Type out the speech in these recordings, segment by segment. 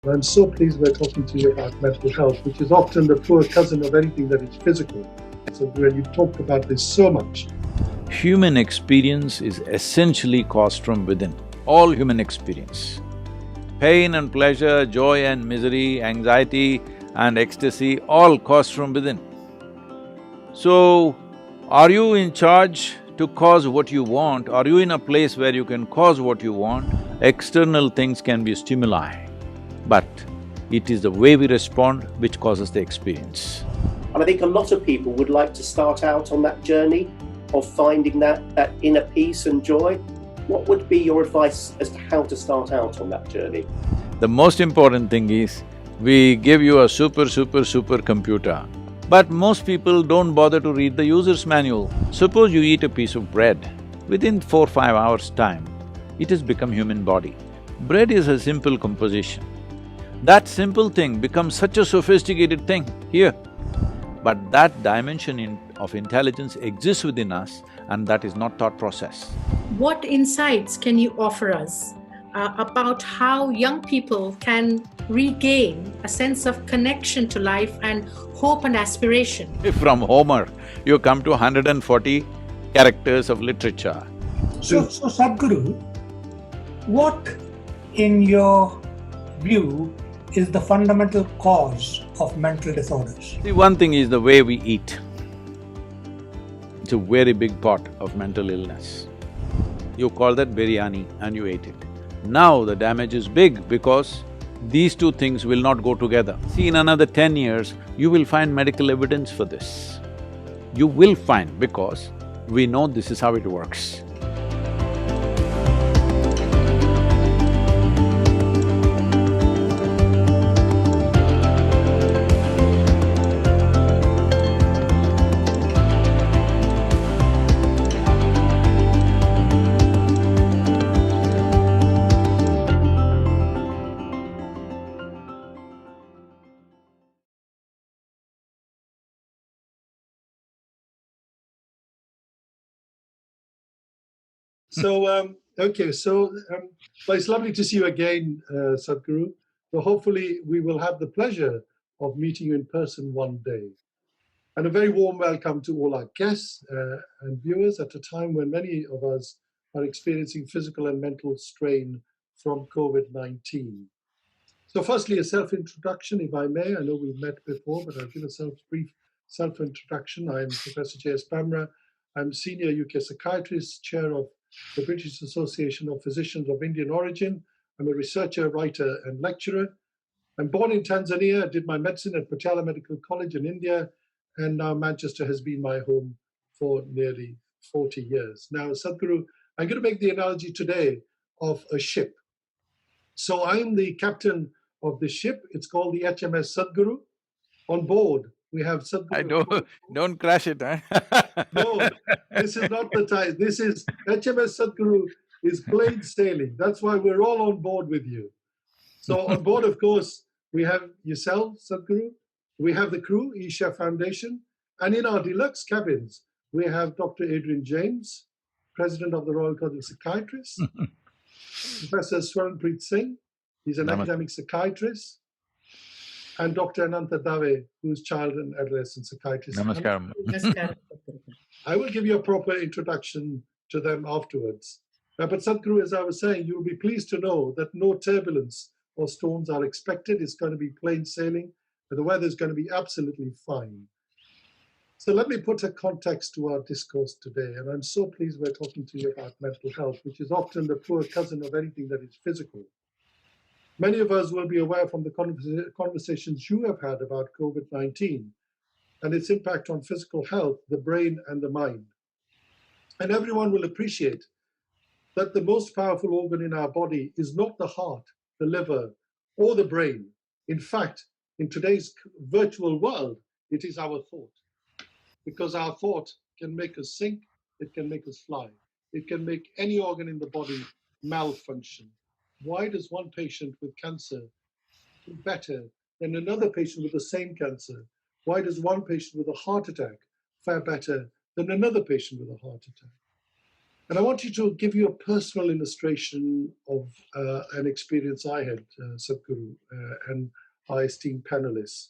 I'm so pleased we're talking to you about mental health, which is often the poor cousin of anything that is physical. So when you talked about this so much. Human experience is essentially caused from within, all human experience. Pain and pleasure, joy and misery, anxiety and ecstasy, all caused from within. So, are you in charge to cause what you want? Are you in a place where you can cause what you want? External things can be stimuli, but it is the way we respond which causes the experience. And I think a lot of people would like to start out on that journey of finding that inner peace and joy. What would be your advice as to how to start out on that journey? The most important thing is, we give you a super computer, but most people don't bother to read the user's manual. Suppose you eat a piece of bread, within 4-5 hours' time, it has become human body. Bread is a simple composition. That simple thing becomes such a sophisticated thing here. But that dimension of intelligence exists within us, and that is not thought process. What insights can you offer us about how young people can regain a sense of connection to life and hope and aspiration? If from Homer, you come to 140 characters of literature. So Sadhguru, what in your view is the fundamental cause of mental disorders? See, one thing is the way we eat. It's a very big part of mental illness. You call that biryani and you ate it. Now the damage is big because these two things will not go together. See, in another 10 years, you will find medical evidence for this. You will find, because we know this is how it works. Well, it's lovely to see you again, Sadhguru. So hopefully we will have the pleasure of meeting you in person one day. And a very warm welcome to all our guests and viewers at a time when many of us are experiencing physical and mental strain from COVID-19. So firstly, a self-introduction, if I may. I know we've met before, but I'll give a brief self-introduction. I'm Professor JS Bamrah. I'm Senior UK Psychiatrist, Chair of the British Association of Physicians of Indian origin. I'm a researcher, writer, and lecturer. I'm born in Tanzania. I did my medicine at Patiala Medical College in India, and now Manchester has been my home for nearly 40 years. Now, Sadhguru, I'm going to make the analogy today of a ship. So I'm the captain of the ship. It's called the HMS Sadhguru. On board, we have Sadhguru. Don't crash it, huh? No, this is not the time. This is HMS Sadhguru is plain sailing. That's why we're all on board with you. So on board, of course, we have yourself, Sadhguru. We have the crew, Isha Foundation. And in our deluxe cabins, we have Dr. Adrian James, President of the Royal College of Psychiatrists. Professor Swaran Preet Singh, he's an academic psychiatrist. And Dr. Ananta Dave, who's child and adolescent psychiatrist. Namaskaram. I will give you a proper introduction to them afterwards. But Sadhguru, as I was saying, you'll be pleased to know that no turbulence or storms are expected. It's going to be plain sailing, and the weather is going to be absolutely fine. So let me put a context to our discourse today, and I'm so pleased we're talking to you about mental health, which is often the poor cousin of anything that is physical. Many of us will be aware from the conversations you have had about COVID-19 and its impact on physical health, the brain and the mind. And everyone will appreciate that the most powerful organ in our body is not the heart, the liver, or the brain. In fact, in today's virtual world, it is our thought. Because our thought can make us sink, it can make us fly. It can make any organ in the body malfunction. Why does one patient with cancer do better than another patient with the same cancer? Why does one patient with a heart attack fare better than another patient with a heart attack? And I want you to give you a personal illustration of an experience I had, Sadhguru, and our esteemed panelists.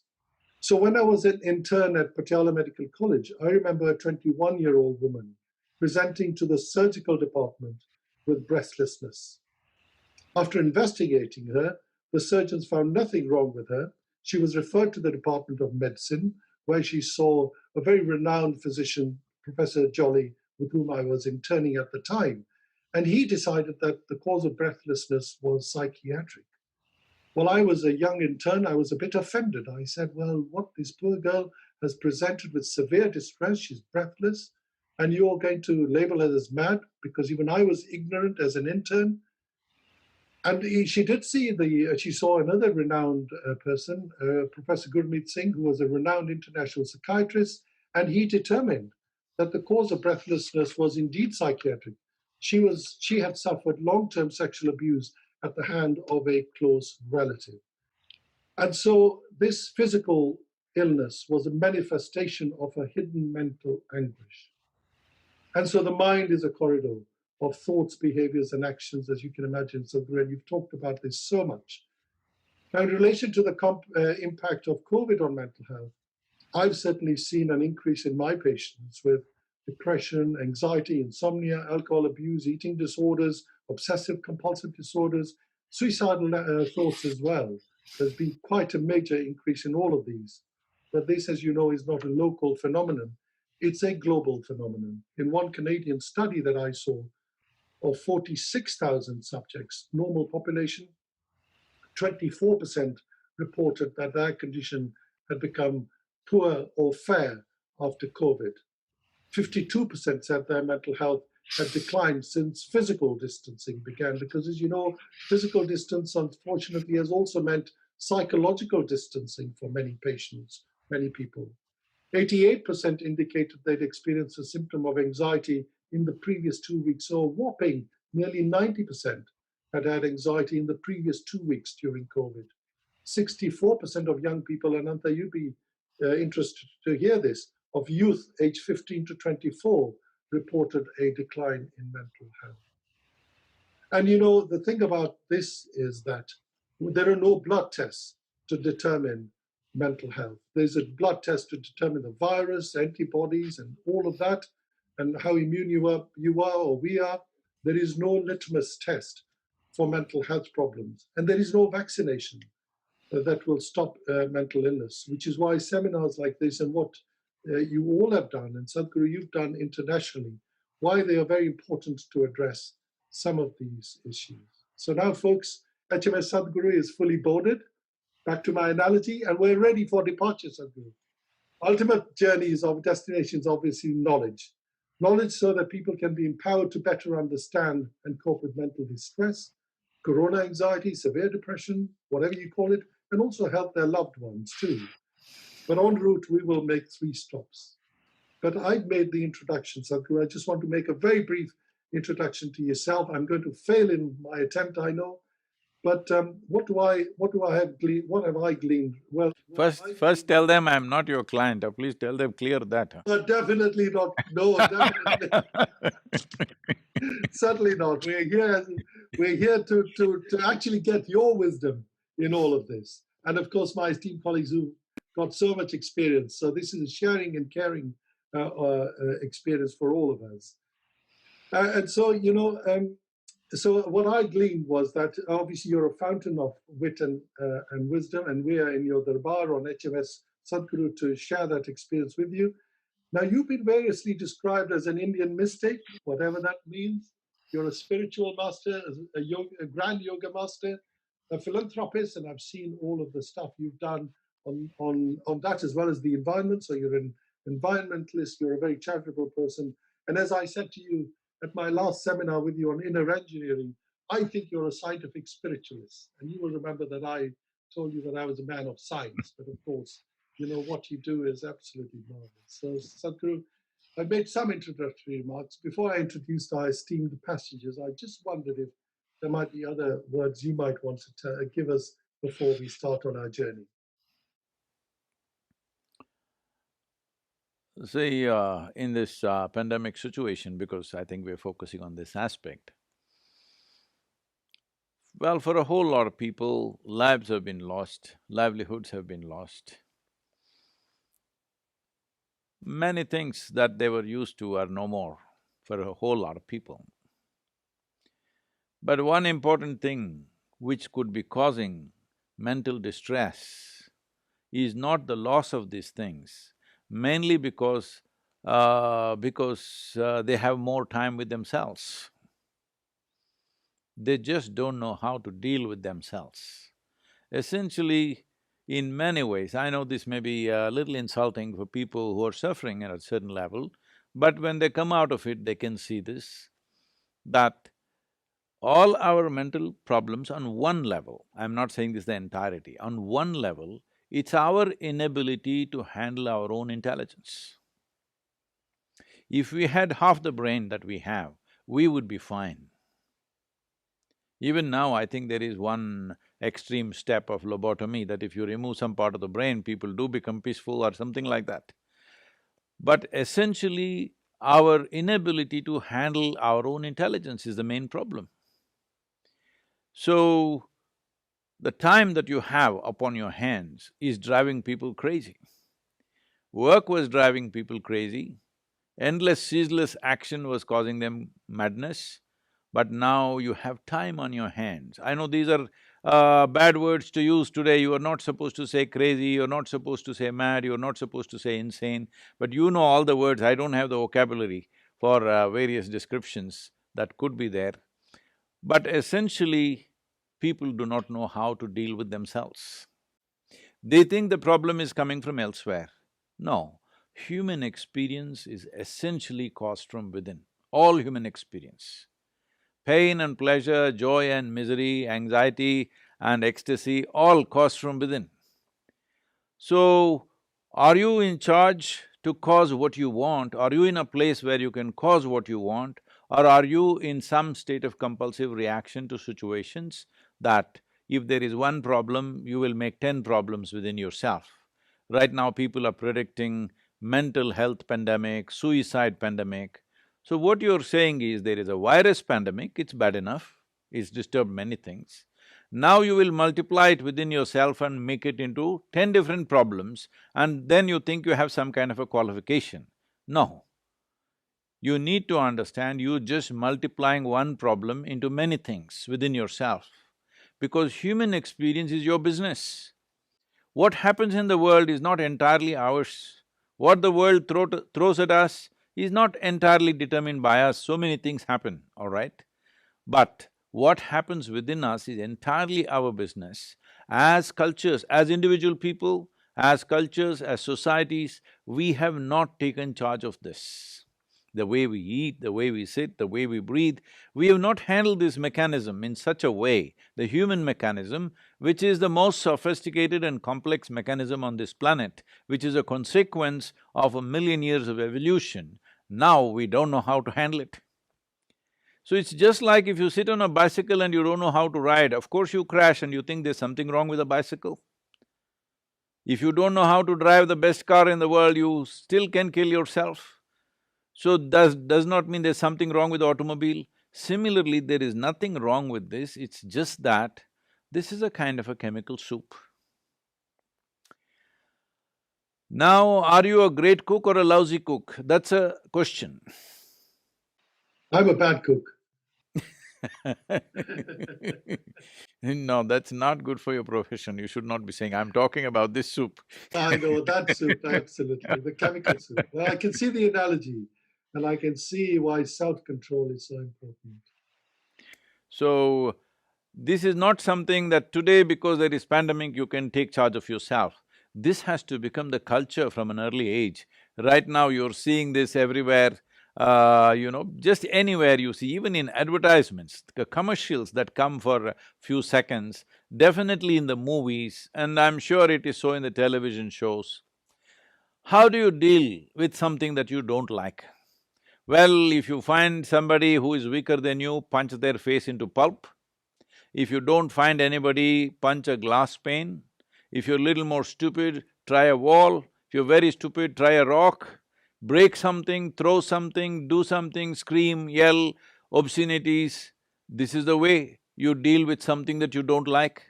So when I was an intern at Patiala Medical College, I remember a 21-year-old woman presenting to the surgical department with breathlessness. After investigating her, the surgeons found nothing wrong with her. She was referred to the Department of Medicine, where she saw a very renowned physician, Professor Jolly, with whom I was interning at the time. And he decided that the cause of breathlessness was psychiatric. Well, I was a young intern. I was a bit offended. I said, well, what, this poor girl has presented with severe distress. She's breathless. And you're going to label her as mad because even I was ignorant as an intern. And she did see she saw another renowned person, Professor Gurmeet Singh, who was a renowned international psychiatrist, and he determined that the cause of breathlessness was indeed psychiatric. She had suffered long-term sexual abuse at the hand of a close relative. And so this physical illness was a manifestation of a hidden mental anguish. And so the mind is a corridor of thoughts, behaviors, and actions, as you can imagine, Sadhguru, and you've talked about this so much. Now, in relation to the impact of COVID on mental health, I've certainly seen an increase in my patients with depression, anxiety, insomnia, alcohol abuse, eating disorders, obsessive compulsive disorders, suicidal thoughts as well. There's been quite a major increase in all of these. But this, as you know, is not a local phenomenon. It's a global phenomenon. In one Canadian study that I saw, of 46,000 subjects, normal population, 24% reported that their condition had become poor or fair after COVID. 52% said their mental health had declined since physical distancing began, because as you know, physical distance unfortunately has also meant psychological distancing for many patients, many people. 88% indicated they'd experienced a symptom of anxiety in the previous 2 weeks, so a whopping nearly 90% had had anxiety in the previous 2 weeks during COVID. 64% of young people, and Ananta, you'd be interested to hear this, of youth aged 15 to 24 reported a decline in mental health. And you know, the thing about this is that there are no blood tests to determine mental health. There's a blood test to determine the virus, antibodies, and all of that, and how immune you are or we are. There is no litmus test for mental health problems, and there is no vaccination that will stop mental illness, which is why seminars like this and what you all have done, and Sadhguru, you've done internationally, why they are very important to address some of these issues. So now, folks, HMS Sadhguru is fully boarded. Back to my analogy, and we're ready for departure, Sadhguru. Ultimate journeys of destinations, obviously knowledge. Knowledge so that people can be empowered to better understand and cope with mental distress, corona anxiety, severe depression, whatever you call it, and also help their loved ones too. But en route, we will make 3 stops. But I've made the introduction, Sadhguru. I just want to make a very brief introduction to yourself. I'm going to fail in my attempt, I know. But what have I gleaned? Well, First tell them I'm not your client. Please tell them clear that. definitely not. No, definitely. Certainly not. We're here to actually get your wisdom in all of this. And of course, my esteemed colleagues who got so much experience. So this is a sharing and caring experience for all of us. And so, you know, so what I gleaned was that obviously you're a fountain of wit and wisdom, and we are in your darbar on HMS Sadhguru to share that experience with you. Now, you've been variously described as an Indian mystic, whatever that means. You're a spiritual master, a grand yoga master, a philanthropist, and I've seen all of the stuff you've done on that, as well as the environment. So you're an environmentalist, you're a very charitable person. And as I said to you at my last seminar with you on inner engineering, I think you're a scientific spiritualist. And you will remember that I told you that I was a man of science, but of course, you know, what you do is absolutely marvelous. So, Sadhguru, I've made some introductory remarks. Before I introduced our esteemed passengers, I just wondered if there might be other words you might want to give us before we start on our journey. See, in this pandemic situation, because I think we're focusing on this aspect, well, for a whole lot of people, lives have been lost, livelihoods have been lost. Many things that they were used to are no more for a whole lot of people. But one important thing which could be causing mental distress is not the loss of these things, mainly because they have more time with themselves. They just don't know how to deal with themselves. Essentially, in many ways, I know this may be a little insulting for people who are suffering at a certain level, but when they come out of it, they can see this, that all our mental problems on one level, I'm not saying this the entirety, on one level, it's our inability to handle our own intelligence. If we had half the brain that we have, we would be fine. Even now, I think there is one extreme step of lobotomy that if you remove some part of the brain, people do become peaceful or something like that. But essentially, our inability to handle our own intelligence is the main problem. So, the time that you have upon your hands is driving people crazy. Work was driving people crazy, endless, ceaseless action was causing them madness, but now you have time on your hands. I know these are bad words to use today, you are not supposed to say crazy, you're not supposed to say mad, you're not supposed to say insane, but you know all the words, I don't have the vocabulary for various descriptions that could be there. But essentially, people do not know how to deal with themselves. They think the problem is coming from elsewhere. No, human experience is essentially caused from within, all human experience. Pain and pleasure, joy and misery, anxiety and ecstasy, all caused from within. So, are you in charge to cause what you want? Are you in a place where you can cause what you want? Or are you in some state of compulsive reaction to situations that if there is one problem, you will make 10 problems within yourself? Right now, people are predicting mental health pandemic, suicide pandemic. So what you're saying is there is a virus pandemic, it's bad enough, it's disturbed many things. Now you will multiply it within yourself and make it into 10 different problems, and then you think you have some kind of a qualification. No. You need to understand you're just multiplying one problem into many things within yourself, because human experience is your business. What happens in the world is not entirely ours. What the world throws at us is not entirely determined by us, so many things happen, all right? But what happens within us is entirely our business. As cultures, as individual people, as cultures, as societies, we have not taken charge of this. The way we eat, the way we sit, the way we breathe, we have not handled this mechanism in such a way, the human mechanism, which is the most sophisticated and complex mechanism on this planet, which is a consequence of 1,000,000 years of evolution. Now we don't know how to handle it. So it's just like if you sit on a bicycle and you don't know how to ride, of course you crash and you think there's something wrong with the bicycle. If you don't know how to drive the best car in the world, you still can kill yourself. So does not mean there's something wrong with the automobile. Similarly, there is nothing wrong with this, it's just that this is a kind of a chemical soup. Now, are you a great cook or a lousy cook? That's a question. I'm a bad cook. No, that's not good for your profession. You should not be saying, I'm talking about this soup. I know, that soup, absolutely, the chemical soup. Well, I can see the analogy, and I can see why self-control is so important. So, this is not something that today, because there is pandemic, you can take charge of yourself. This has to become the culture from an early age. Right now, you're seeing this everywhere. Just anywhere you see, even in advertisements, the commercials that come for a few seconds, definitely in the movies, and I'm sure it is so in the television shows. How do you deal with something that you don't like? Well, if you find somebody who is weaker than you, punch their face into pulp. If you don't find anybody, punch a glass pane. If you're a little more stupid, try a wall. If you're very stupid, try a rock. break something, throw something, do something, scream, yell, obscenities. This is the way you deal with something that you don't like.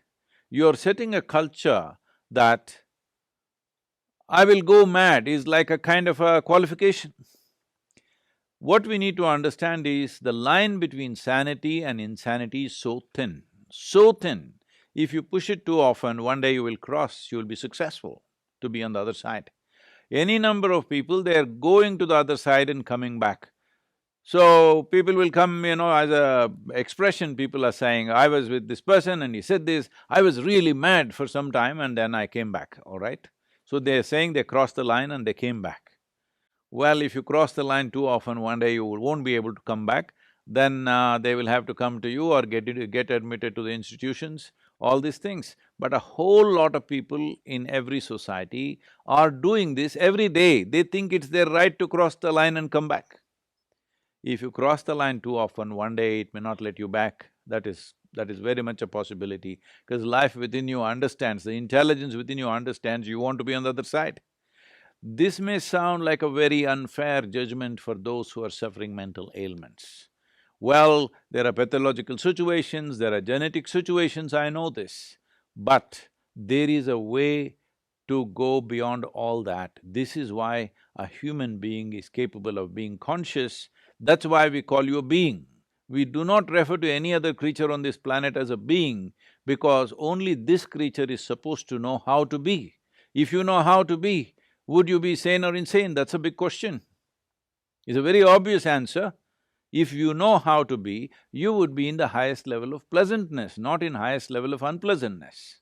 You're setting a culture that I will go mad is like a kind of a qualification. What we need to understand is the line between sanity and insanity is so thin, so thin. If you push it too often, one day you will cross, you will be successful to be on the other side. Any number of people, they're going to the other side and coming back. So, people will come, as a expression, people are saying, I was with this person and he said this, I was really mad for some time and then I came back, all right? So they're saying they crossed the line and they came back. Well, if you cross the line too often, one day you won't be able to come back, then they will have to come to you or get admitted to the institutions, all these things. But a whole lot of people in every society are doing this every day. They think it's their right to cross the line and come back. If you cross the line too often, one day it may not let you back. That is very much a possibility, because life within you understands, the intelligence within you understands you want to be on the other side. This may sound like a very unfair judgment for those who are suffering mental ailments. Well, there are pathological situations, there are genetic situations, I know this, but there is a way to go beyond all that. This is why a human being is capable of being conscious. That's why we call you a being. We do not refer to any other creature on this planet as a being, because only this creature is supposed to know how to be. If you know how to be, would you be sane or insane? That's a big question. It's a very obvious answer. If you know how to be, you would be in the highest level of pleasantness, not in highest level of unpleasantness.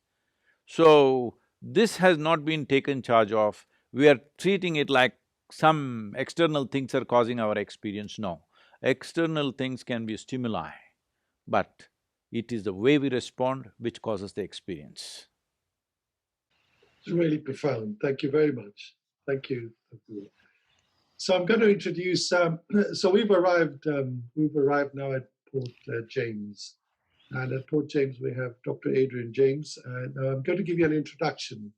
So, this has not been taken charge of. We are treating it like some external things are causing our experience. No, external things can be stimuli, but it is the way we respond which causes the experience. It's really profound. Thank you very much. Thank you. So I'm going to introduce, so we've arrived now at Port James. And at Port James, we have Dr. Adrian James. And I'm going to give you an introduction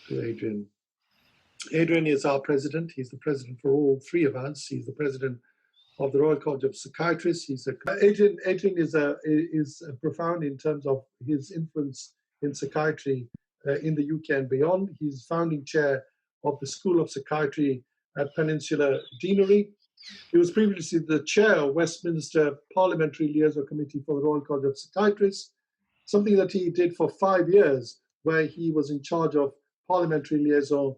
to Adrian. Adrian is our president. He's the president for all three of us. He's the president of the Royal College of Psychiatrists. Adrian is profound in terms of his influence in psychiatry in the UK and beyond. He's founding chair of the School of Psychiatry at Peninsula Deanery. He was previously the chair of Westminster Parliamentary Liaison Committee for the Royal College of Psychiatrists, something that he did for 5 years, where he was in charge of parliamentary liaison,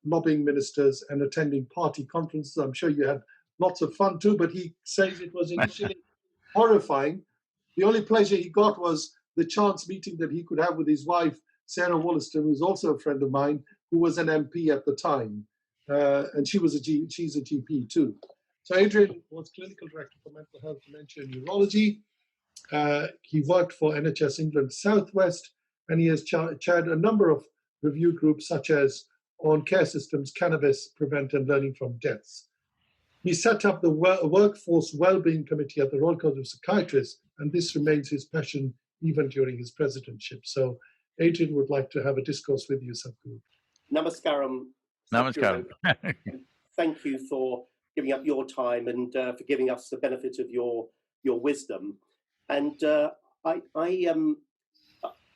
lobbying ministers and attending party conferences. I'm sure you had lots of fun too, but he says it was initially horrifying. The only pleasure he got was the chance meeting that he could have with his wife, Sarah Wollaston, who's also a friend of mine, who was an MP at the time. And she's a GP too. So Adrian was clinical director for mental health, dementia and neurology. He worked for NHS England Southwest, and he has chaired a number of review groups such as on care systems, cannabis, prevent and learning from deaths. He set up the Workforce Wellbeing Committee at the Royal College of Psychiatrists, and this remains his passion even during his presidentship. So Adrian would like to have a discourse with you, Sadhguru. Namaskaram. Namaskaram. Thank you for giving up your time and for giving us the benefit of your wisdom. And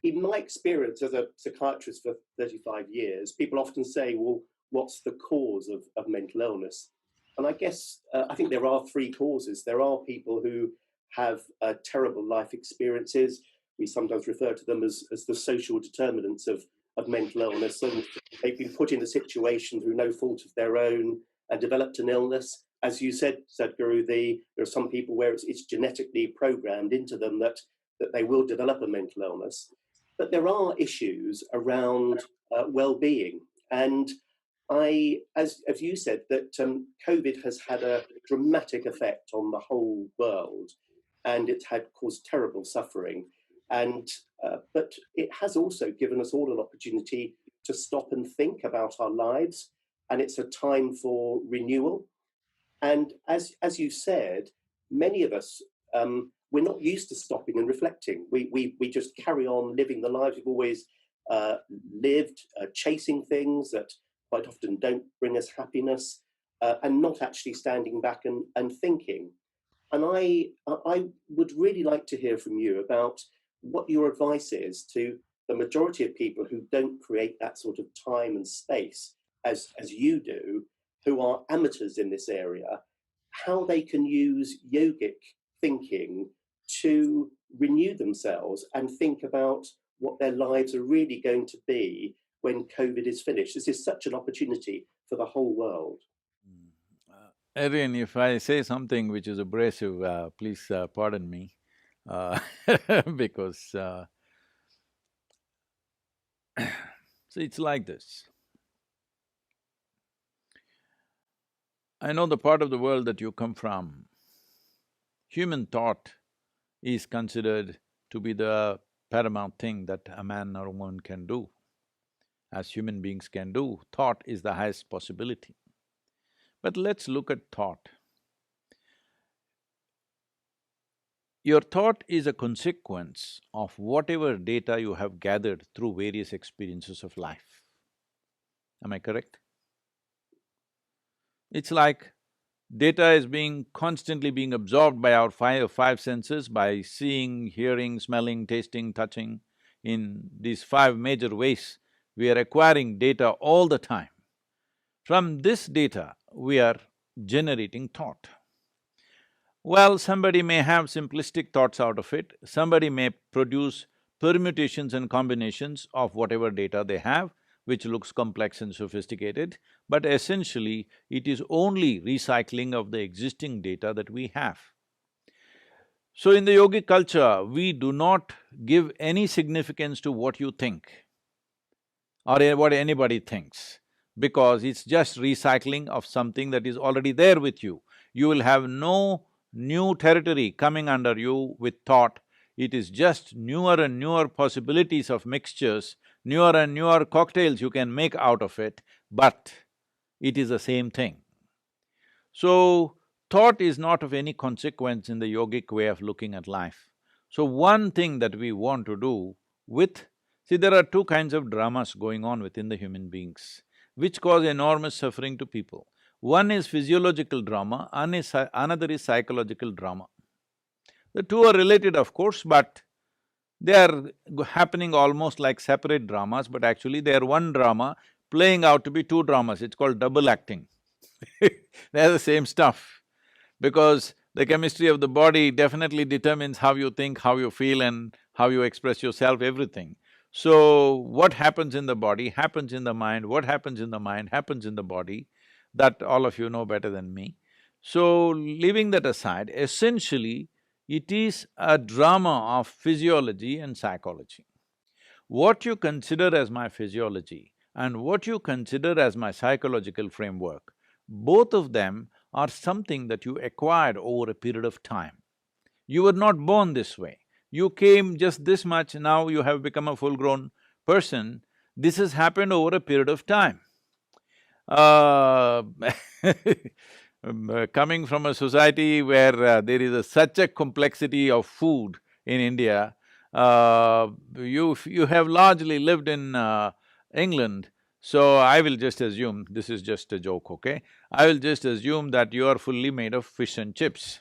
in my experience as a psychiatrist for 35 years, people often say, well, what's the cause of mental illness? And I guess, I think there are three causes. There are people who have terrible life experiences. We sometimes refer to them as the social determinants of mental illness. And they've been put in a situation through no fault of their own and developed an illness. As you said, Sadhguru, there are some people where it's genetically programmed into them that they will develop a mental illness. But there are issues around well-being. And as you said, that COVID has had a dramatic effect on the whole world, and it had caused terrible suffering. And but it has also given us all an opportunity to stop and think about our lives, and it's a time for renewal. And as you said, many of us we're not used to stopping and reflecting. We just carry on living the lives we've always lived, chasing things that quite often don't bring us happiness. and not actually standing back and thinking. And I would really like to hear from you about what your advice is to the majority of people who don't create that sort of time and space as you do, who are amateurs in this area, how they can use yogic thinking to renew themselves and think about what their lives are really going to be when COVID is finished. This is such an opportunity for the whole world. Adrian, if I say something which is abrasive, please pardon me, because so it's like this. I know the part of the world that you come from, human thought is considered to be the paramount thing that a man or a woman can do. As human beings can do, thought is the highest possibility. But let's look at thought. Your thought is a consequence of whatever data you have gathered through various experiences of life. Am I correct? It's like data is constantly being absorbed by our five senses, by seeing, hearing, smelling, tasting, touching. In these five major ways, we are acquiring data all the time. From this data, we are generating thought. Well, somebody may have simplistic thoughts out of it, somebody may produce permutations and combinations of whatever data they have, which looks complex and sophisticated, but essentially it is only recycling of the existing data that we have. So in the yogic culture, we do not give any significance to what you think or what anybody thinks, because it's just recycling of something that is already there with you. You will have no new territory coming under you with thought. It is just newer and newer possibilities of mixtures, newer and newer cocktails you can make out of it, but it is the same thing. So, thought is not of any consequence in the yogic way of looking at life. So one thing that we want to do with… See, there are two kinds of dramas going on within the human beings, which cause enormous suffering to people. One is physiological drama, another is psychological drama. The two are related, of course, but they are happening almost like separate dramas, but actually they are one drama playing out to be two dramas. It's called double acting. They're the same stuff, because the chemistry of the body definitely determines how you think, how you feel and how you express yourself, everything. So, what happens in the body happens in the mind, what happens in the mind happens in the body. That all of you know better than me. So, leaving that aside, essentially, it is a drama of physiology and psychology. What you consider as my physiology and what you consider as my psychological framework, both of them are something that you acquired over a period of time. You were not born this way. You came just this much, now you have become a full-grown person. This has happened over a period of time. Coming from a society where there is such a complexity of food in India, you have largely lived in England, so I will just assume, this is just a joke, okay? I will just assume that you are fully made of fish and chips,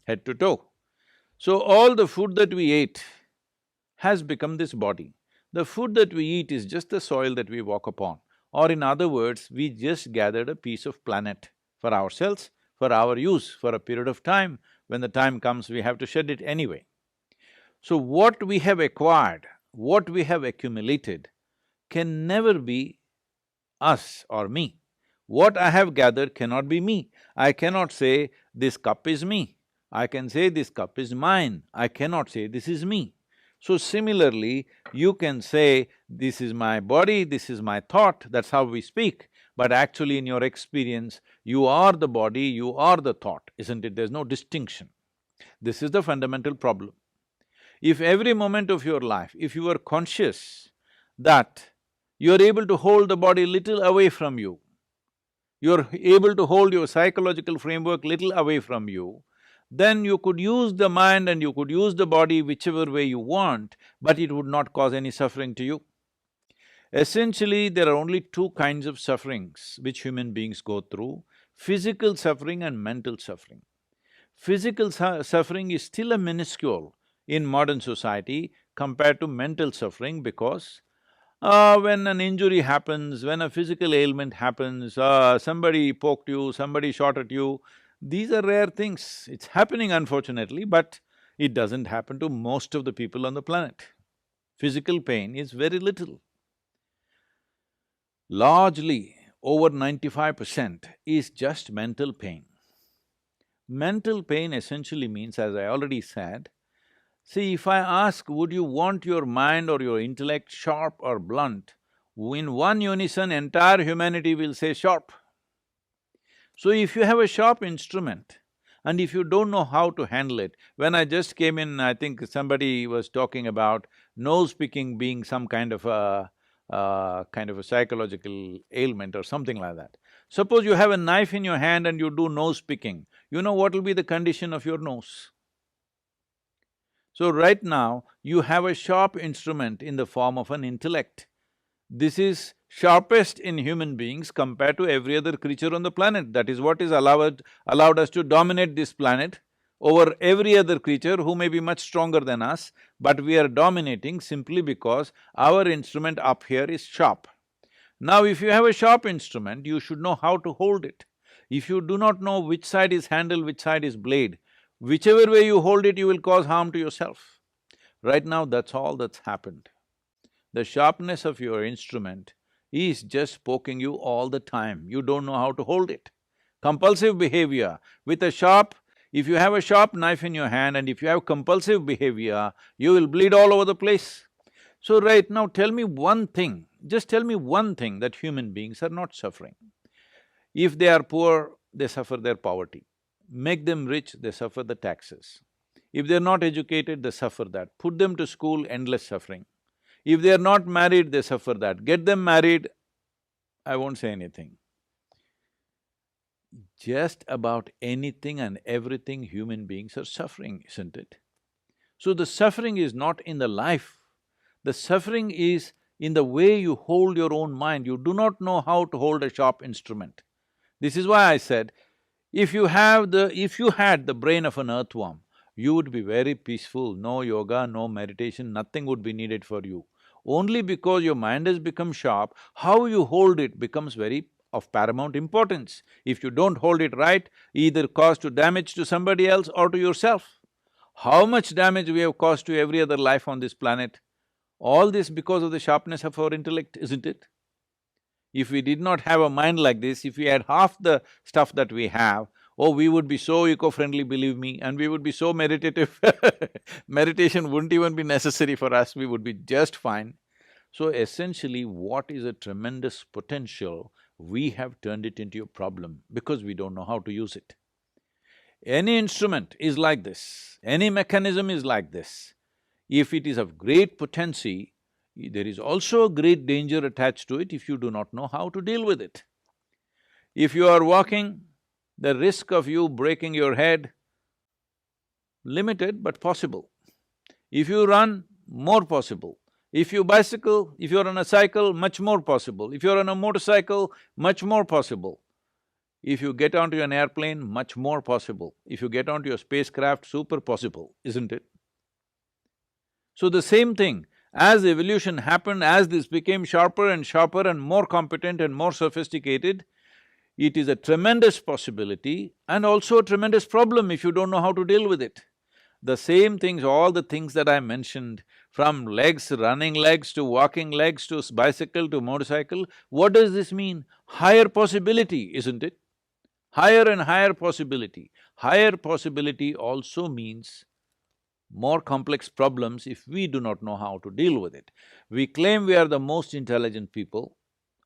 head to toe. So all the food that we ate has become this body. The food that we eat is just the soil that we walk upon. Or in other words, we just gathered a piece of planet for ourselves, for our use, for a period of time. When the time comes, we have to shed it anyway. So what we have acquired, what we have accumulated, can never be us or me. What I have gathered cannot be me. I cannot say, this cup is me. I can say, this cup is mine. I cannot say, this is me. So similarly, you can say, this is my body, this is my thought, that's how we speak. But actually in your experience, you are the body, you are the thought, isn't it? There's no distinction. This is the fundamental problem. If every moment of your life, if you are conscious that you're able to hold the body little away from you, you're able to hold your psychological framework little away from you, then you could use the mind and you could use the body whichever way you want, but it would not cause any suffering to you. Essentially, there are only two kinds of sufferings which human beings go through: physical suffering and mental suffering. Physical suffering is still a minuscule in modern society compared to mental suffering, because when an injury happens, when a physical ailment happens, somebody poked you, somebody shot at you, these are rare things. It's happening unfortunately, but it doesn't happen to most of the people on the planet. Physical pain is very little. Largely, over 95% is just mental pain. Mental pain essentially means, as I already said, see, if I ask, would you want your mind or your intellect sharp or blunt, in one unison, entire humanity will say sharp. So if you have a sharp instrument and if you don't know how to handle it, when I just came in, I think somebody was talking about nose picking being some kind of a psychological ailment or something like that. Suppose you have a knife in your hand and you do nose picking, you know what will be the condition of your nose? So right now, you have a sharp instrument in the form of an intellect. This is sharpest in human beings compared to every other creature on the planet. That is what is allowed us to dominate this planet over every other creature who may be much stronger than us, but we are dominating simply because our instrument up here is sharp. Now, if you have a sharp instrument, you should know how to hold it. If you do not know which side is handle, which side is blade, whichever way you hold it, you will cause harm to yourself. Right now, that's all that's happened. The sharpness of your instrument is just poking you all the time, you don't know how to hold it. Compulsive behavior with a sharp… if you have a sharp knife in your hand and if you have compulsive behavior, you will bleed all over the place. So right now, tell me one thing, just tell me one thing that human beings are not suffering. If they are poor, they suffer their poverty. Make them rich, they suffer the taxes. If they're not educated, they suffer that. Put them to school, endless suffering. If they're not married, they suffer that. Get them married, I won't say anything. Just about anything and everything human beings are suffering, isn't it? So the suffering is not in the life, the suffering is in the way you hold your own mind. You do not know how to hold a sharp instrument. This is why I said, if you had the brain of an earthworm, you would be very peaceful, no yoga, no meditation, nothing would be needed for you. Only because your mind has become sharp, how you hold it becomes very of paramount importance. If you don't hold it right, either cause to damage to somebody else or to yourself. How much damage we have caused to every other life on this planet? All this because of the sharpness of our intellect, isn't it? If we did not have a mind like this, if we had half the stuff that we have, oh, we would be so eco-friendly, believe me, and we would be so meditative meditation wouldn't even be necessary for us, we would be just fine. So essentially, what is a tremendous potential, we have turned it into a problem because we don't know how to use it. Any instrument is like this, any mechanism is like this. If it is of great potency, there is also a great danger attached to it if you do not know how to deal with it. If you are walking, the risk of you breaking your head, limited but possible. If you run, more possible. If you bicycle, if you're on a cycle, much more possible. If you're on a motorcycle, much more possible. If you get onto an airplane, much more possible. If you get onto your spacecraft, super possible, isn't it? So the same thing, as evolution happened, as this became sharper and more competent and more sophisticated, it is a tremendous possibility and also a tremendous problem if you don't know how to deal with it. The same things, all the things that I mentioned, from legs, running legs to walking legs to bicycle to motorcycle, what does this mean? Higher possibility, isn't it? Higher and higher possibility. Higher possibility also means more complex problems if we do not know how to deal with it. We claim we are the most intelligent people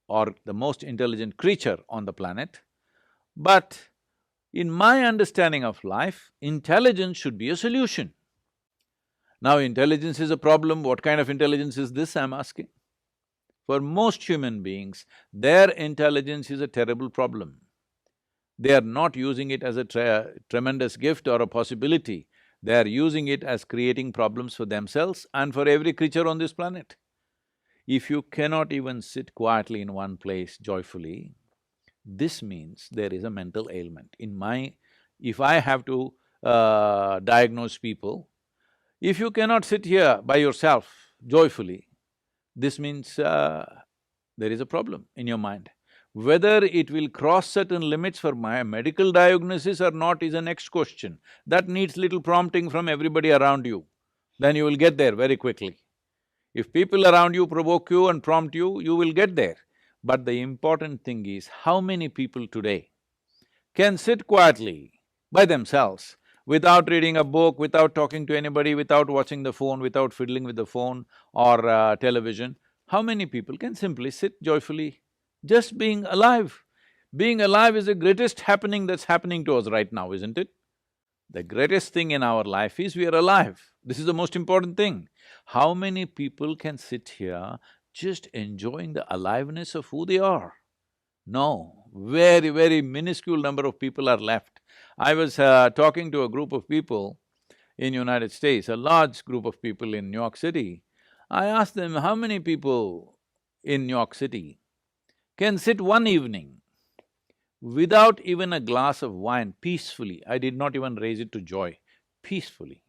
or the most intelligent creature on the planet, but in my understanding of life, intelligence should be a solution. Now, intelligence is a problem, what kind of intelligence is this, I'm asking? For most human beings, their intelligence is a terrible problem. They are not using it as a tremendous gift or a possibility, they are using it as creating problems for themselves and for every creature on this planet. If you cannot even sit quietly in one place joyfully, this means there is a mental ailment. If I have to diagnose people, if you cannot sit here by yourself joyfully, this means there is a problem in your mind. Whether it will cross certain limits for my medical diagnosis or not is the next question. That needs little prompting from everybody around you, then you will get there very quickly. If people around you provoke you and prompt you, you will get there. But the important thing is, how many people today can sit quietly by themselves without reading a book, without talking to anybody, without watching the phone, without fiddling with the phone or television? How many people can simply sit joyfully, just being alive? Being alive is the greatest happening that's happening to us right now, isn't it? The greatest thing in our life is we are alive. This is the most important thing. How many people can sit here just enjoying the aliveness of who they are? No, very, very minuscule number of people are left. I was talking to a group of people in United States, a large group of people in New York City. I asked them, how many people in New York City can sit one evening without even a glass of wine peacefully? I did not even raise it to joy, peacefully.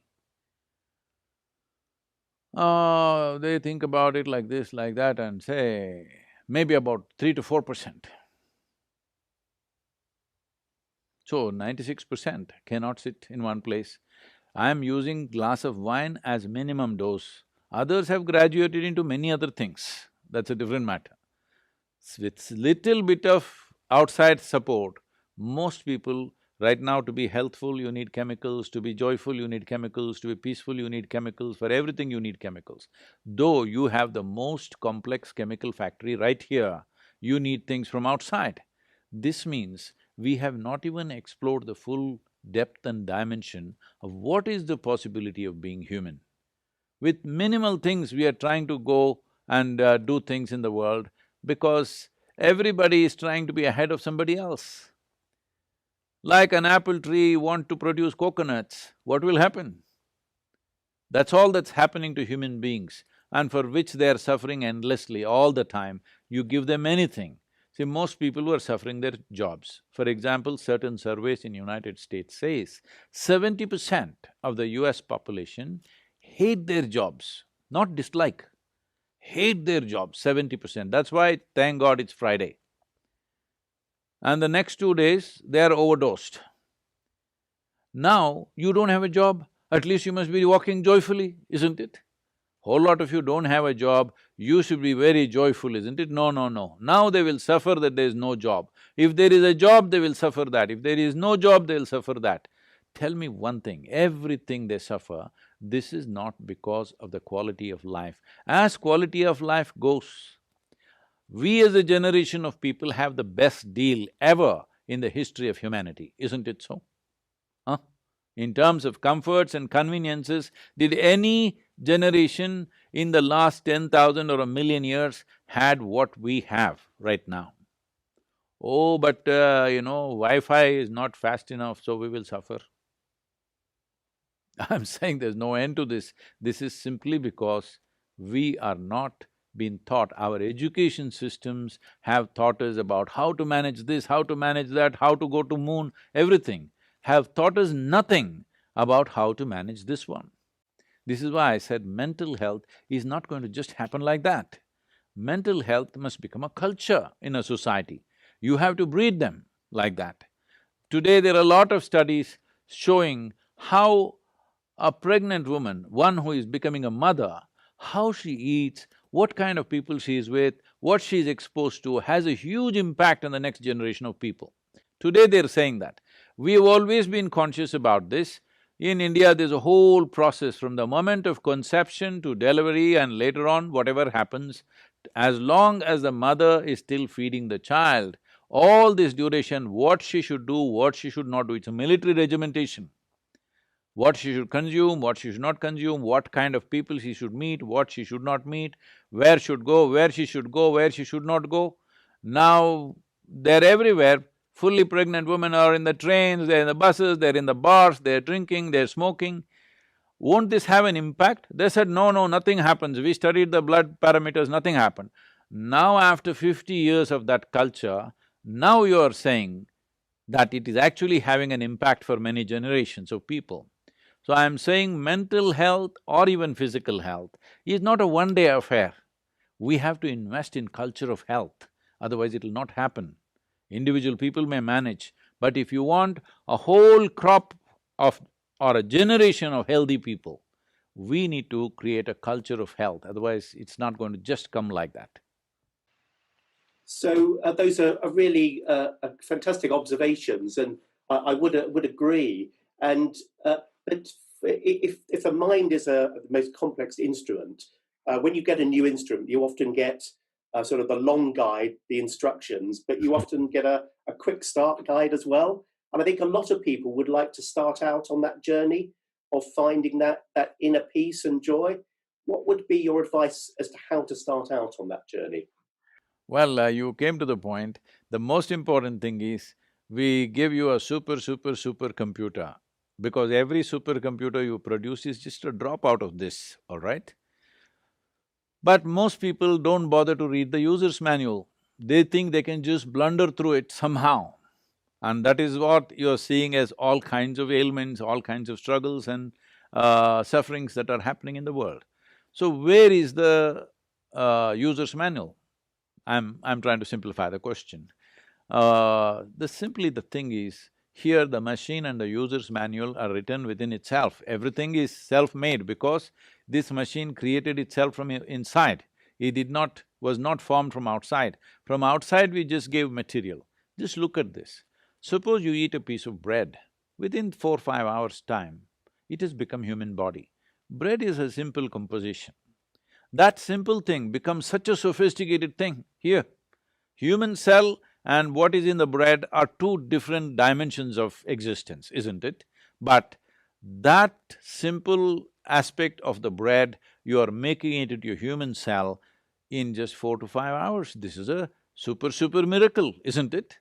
They think about it like this, like that and say, maybe about 3 to 4%. So 96% cannot sit in one place. I am using glass of wine as minimum dose. Others have graduated into many other things, that's a different matter. With little bit of outside support, most people right now, to be healthful you need chemicals, to be joyful you need chemicals, to be peaceful you need chemicals, for everything you need chemicals. Though you have the most complex chemical factory right here, you need things from outside. This means we have not even explored the full depth and dimension of what is the possibility of being human. With minimal things we are trying to go and do things in the world because everybody is trying to be ahead of somebody else. Like an apple tree want to produce coconuts, what will happen? That's all that's happening to human beings and for which they are suffering endlessly all the time. You give them anything. See, most people who are suffering their jobs. For example, certain surveys in United States says 70% of the US population hate their jobs, not dislike, hate their jobs, 70%. That's why, thank God, it's Friday. And the next 2 days, they are overdosed. Now, you don't have a job, at least you must be walking joyfully, isn't it? Whole lot of you don't have a job, you should be very joyful, isn't it? No, no, no. Now they will suffer that there is no job. If there is a job, they will suffer that. If there is no job, they will suffer that. Tell me one thing, everything they suffer, this is not because of the quality of life. As quality of life goes, we as a generation of people have the best deal ever in the history of humanity, isn't it so? Huh? In terms of comforts and conveniences, did any generation in the last 10,000 or a million years had what we have right now? Oh, but Wi-Fi is not fast enough, so we will suffer. I'm saying there's no end to this. This is simply because we are not been taught, our education systems have taught us about how to manage this, how to manage that, how to go to moon, everything, have taught us nothing about how to manage this one. This is why I said mental health is not going to just happen like that. Mental health must become a culture in a society. You have to breed them like that. Today there are a lot of studies showing how a pregnant woman, one who is becoming a mother, how she eats, what kind of people she is with, what she is exposed to has a huge impact on the next generation of people. Today they're saying that. We have always been conscious about this. In India, there's a whole process from the moment of conception to delivery and later on, whatever happens, as long as the mother is still feeding the child, all this duration, what she should do, what she should not do, it's a military regimentation. What she should consume, what she should not consume, what kind of people she should meet, what she should not meet, where should go, where she should go, where she should not go. Now, they're everywhere. Fully pregnant women are in the trains, they're in the buses, they're in the bars, they're drinking, they're smoking. won't this have an impact? They said, no, no, nothing happens. We studied the blood parameters, nothing happened. Now after 50 years of that culture, now you are saying that it is actually having an impact for many generations of people. So I am saying mental health or even physical health is not a one-day affair. We have to invest in culture of health, otherwise it will not happen. Individual people may manage, but if you want a whole crop of or a generation of healthy people, we need to create a culture of health, otherwise it's not going to just come like that. So those are really fantastic observations, and I would agree. And but if the mind is the most complex instrument, when you get a new instrument, you often get sort of the long guide, the instructions, but you often get a quick start guide as well. And I think a lot of people would like to start out on that journey of finding that inner peace and joy. What would be your advice as to how to start out on that journey? Well, you came to the point. The most important thing is, we give you a super computer, because every supercomputer you produce is just a drop out of this, all right? But most people don't bother to read the user's manual. They think they can just blunder through it somehow. And that is what you're seeing as all kinds of ailments, all kinds of struggles and sufferings that are happening in the world. So where is the user's manual? I'm trying to simplify the question. Simply the thing is, here the machine and the user's manual are written within itself. Everything is self-made because this machine created itself from inside. Was not formed from outside. From outside we just gave material. Just look at this. Suppose you eat a piece of bread, within 4-5 hours' time, it has become human body. Bread is a simple composition. That simple thing becomes such a sophisticated thing here. Human cell and what is in the bread are two different dimensions of existence, isn't it? But that simple aspect of the bread, you are making it into a human cell in just 4 to 5 hours. This is a super miracle, isn't it?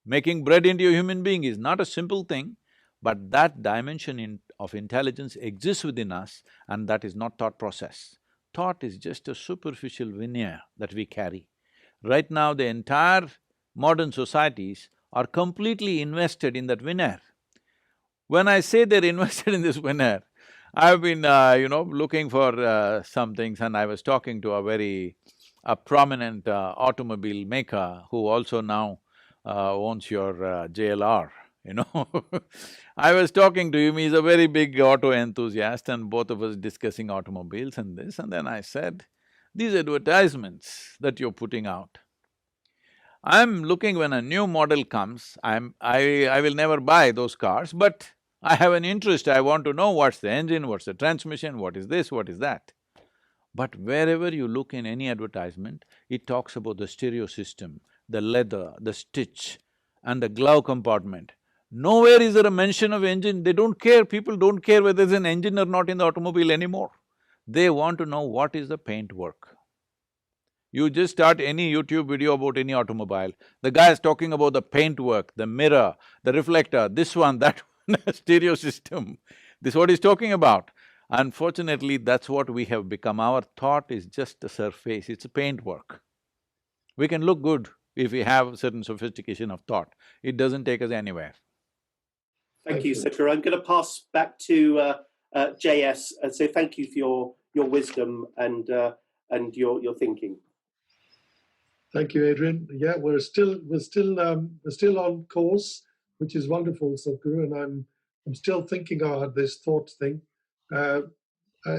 Making bread into a human being is not a simple thing, but that dimension of intelligence exists within us, and that is not thought process. Thought is just a superficial veneer that we carry. Right now, the entire modern societies are completely invested in that veneer. When I say they're invested in this veneer, I've been, looking for some things, and I was talking to a prominent automobile maker who also now owns your JLR, you know. I was talking to him, he's a very big auto enthusiast, and both of us discussing automobiles and this, and then I said, these advertisements that you're putting out, I'm looking when a new model comes, I will never buy those cars, but I have an interest, I want to know what's the engine, what's the transmission, what is this, what is that. But wherever you look in any advertisement, it talks about the stereo system, the leather, the stitch and the glove compartment. Nowhere is there a mention of engine. They don't care, people don't care whether there's an engine or not in the automobile anymore. They want to know what is the paint work. You just start any YouTube video about any automobile, the guy is talking about the paint work, the mirror, the reflector, this one, that one, stereo system. This is what he's talking about. Unfortunately, that's what we have become. Our thought is just a surface, it's a paint work. We can look good if we have certain sophistication of thought. It doesn't take us anywhere. Thank you, Sadhguru. I'm going to pass back to JS and say thank you for your wisdom and your thinking. Thank you, Adrian. Yeah, we're still on course, which is wonderful, Sadhguru, and I'm still thinking about this thought thing.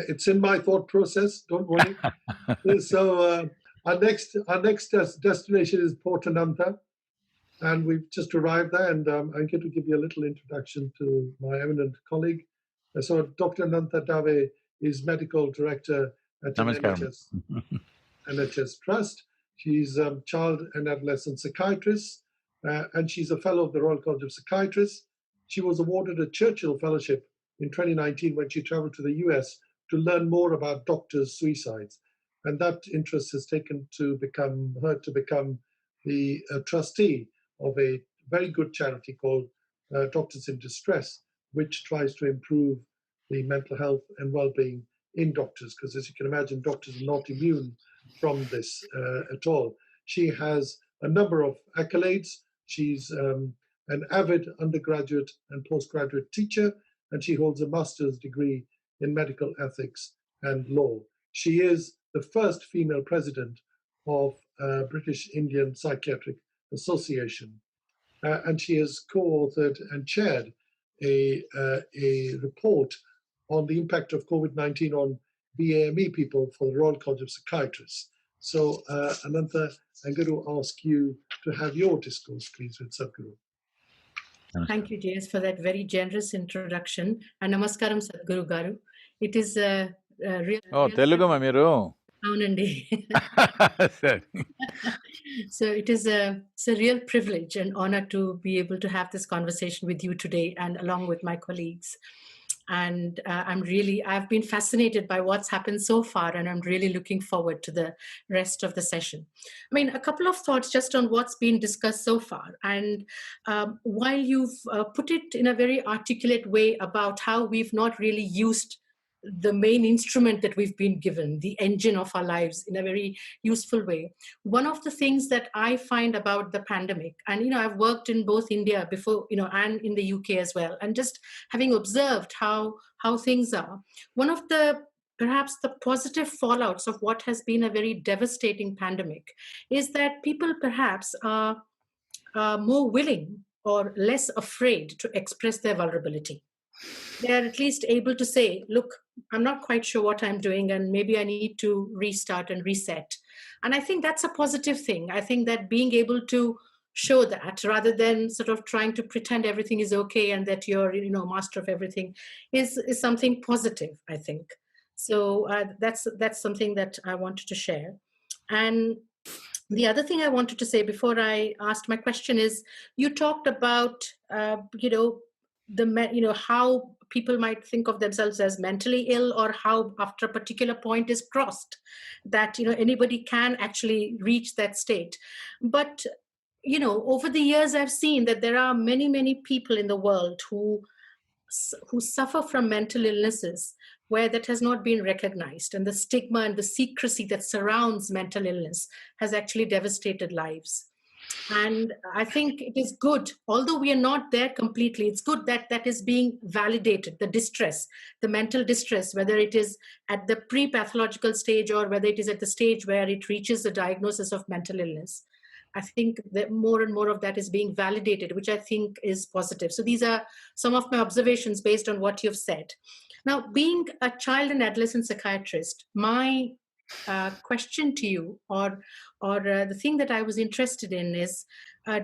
It's in my thought process. Don't worry. So our next destination is Port Ananta, and we've just arrived there. And I'm going to give you a little introduction to my eminent colleague. So Dr. Ananta Dave is medical director at NHS Trust. She's a child and adolescent psychiatrist, and she's a fellow of the Royal College of Psychiatrists. She was awarded a Churchill Fellowship in 2019 when she traveled to the US to learn more about doctors' suicides. And that interest has taken her to become the trustee of a very good charity called Doctors in Distress, which tries to improve the mental health and well-being in doctors, because as you can imagine, doctors are not immune from this at all. She has a number of accolades. She's an avid undergraduate and postgraduate teacher, and she holds a master's degree in medical ethics and law. She is the first female president of British Indian Psychiatric Association, and she has co-authored and chaired a report on the impact of COVID-19 on BAME people for the Royal College of Psychiatrists. So, Ananta, I'm going to ask you to have your discourse, please, with Sadhguru. Thank you, JS, for that very generous introduction. And namaskaram, Sadhguru Garu. It is a real... Oh, Telugu ma meeru? Aunandi. Sir. So it's a real privilege and honor to be able to have this conversation with you today and along with my colleagues. And I've been fascinated by what's happened so far, and I'm really looking forward to the rest of the session. I mean, a couple of thoughts just on what's been discussed so far. And while you've put it in a very articulate way about how we've not really used the main instrument that we've been given, the engine of our lives, in a very useful way. One of the things that I find about the pandemic, and I've worked in both India before, and in the UK as well, and just having observed how things are, one of the perhaps the positive fallouts of what has been a very devastating pandemic is that people perhaps are more willing or less afraid to express their vulnerability. They're at least able to say, look, I'm not quite sure what I'm doing, and maybe I need to restart and reset. And I think that's a positive thing. I think that being able to show that rather than sort of trying to pretend everything is okay and that you're, master of everything is something positive, I think. So that's something that I wanted to share. And the other thing I wanted to say before I asked my question is, you talked about, how people might think of themselves as mentally ill, or how after a particular point is crossed, that anybody can actually reach that state. But over the years, I've seen that there are many people in the world who suffer from mental illnesses where that has not been recognized, and the stigma and the secrecy that surrounds mental illness has actually devastated lives. And I think it is good, although we are not there completely, it's good that that is being validated, the distress, the mental distress, whether it is at the pre-pathological stage or whether it is at the stage where it reaches the diagnosis of mental illness. I think that more and more of that is being validated, which I think is positive. So these are some of my observations based on what you've said. Now, being a child and adolescent psychiatrist, my question to you, or the thing that I was interested in is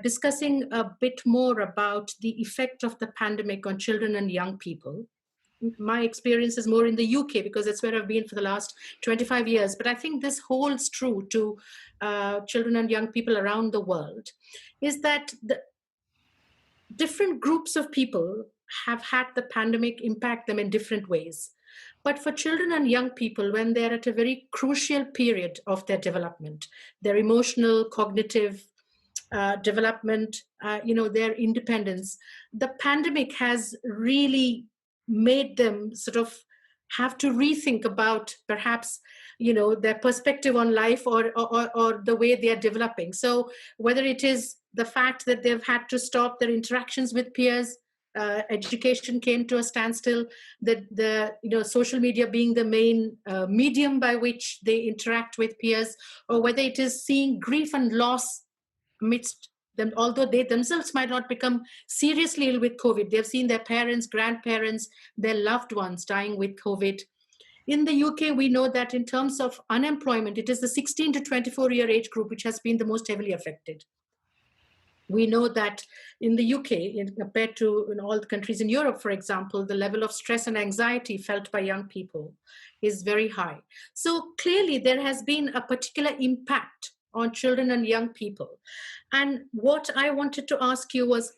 discussing a bit more about the effect of the pandemic on children and young people. My experience is more in the UK because that's where I've been for the last 25 years. But I think this holds true to children and young people around the world, is that the different groups of people have had the pandemic impact them in different ways. But for children and young people, when they're at a very crucial period of their development, their emotional, cognitive development, their independence, the pandemic has really made them sort of have to rethink about perhaps, their perspective on life or the way they are developing. So whether it is the fact that they've had to stop their interactions with peers, education came to a standstill, that the social media being the main medium by which they interact with peers, or whether it is seeing grief and loss amidst them, although they themselves might not become seriously ill with COVID. They've seen their parents, grandparents, their loved ones dying with COVID. In the UK, we know that in terms of unemployment, it is the 16 to 24-year age group which has been the most heavily affected. We know that in the UK, compared to in all the countries in Europe, for example, the level of stress and anxiety felt by young people is very high. So clearly there has been a particular impact on children and young people. And what I wanted to ask you was,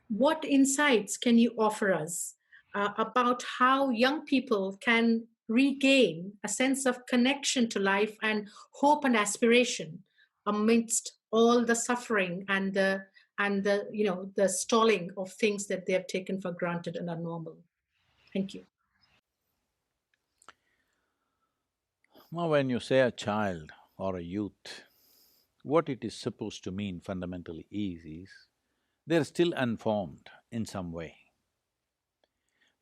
what insights can you offer us about how young people can regain a sense of connection to life and hope and aspiration amidst all the suffering and the stalling of things that they have taken for granted and are normal? Thank you. Now, when you say a child or a youth, what it is supposed to mean fundamentally is they're still unformed in some way.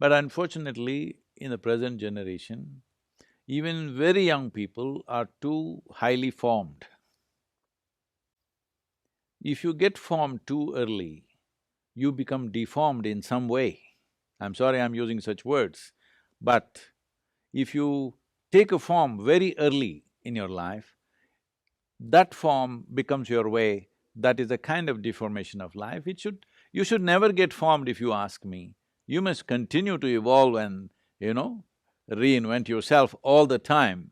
But unfortunately, in the present generation, even very young people are too highly formed. If you get formed too early, you become deformed in some way. I'm sorry I'm using such words, but if you take a form very early in your life, that form becomes your way. That is a kind of deformation of life. You should never get formed if you ask me. You must continue to evolve and, reinvent yourself all the time.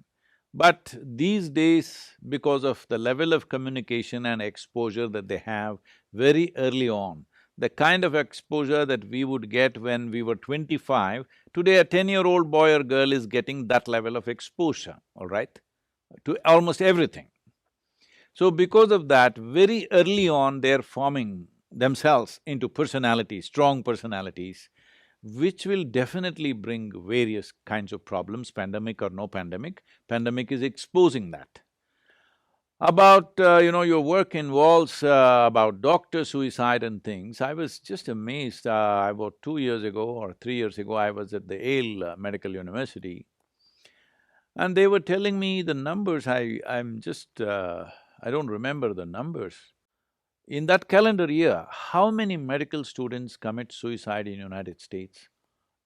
But these days, because of the level of communication and exposure that they have very early on, the kind of exposure that we would get when we were 25, today a 10-year-old boy or girl is getting that level of exposure, all right, to almost everything. So because of that, very early on they're forming themselves into personalities, strong personalities, which will definitely bring various kinds of problems, pandemic or no pandemic. Pandemic is exposing that. About, your work involves about doctor suicide and things, I was just amazed. About 2 years ago or 3 years ago, I was at the Yale Medical University, and they were telling me the numbers. I don't remember the numbers. In that calendar year, how many medical students commit suicide in United States?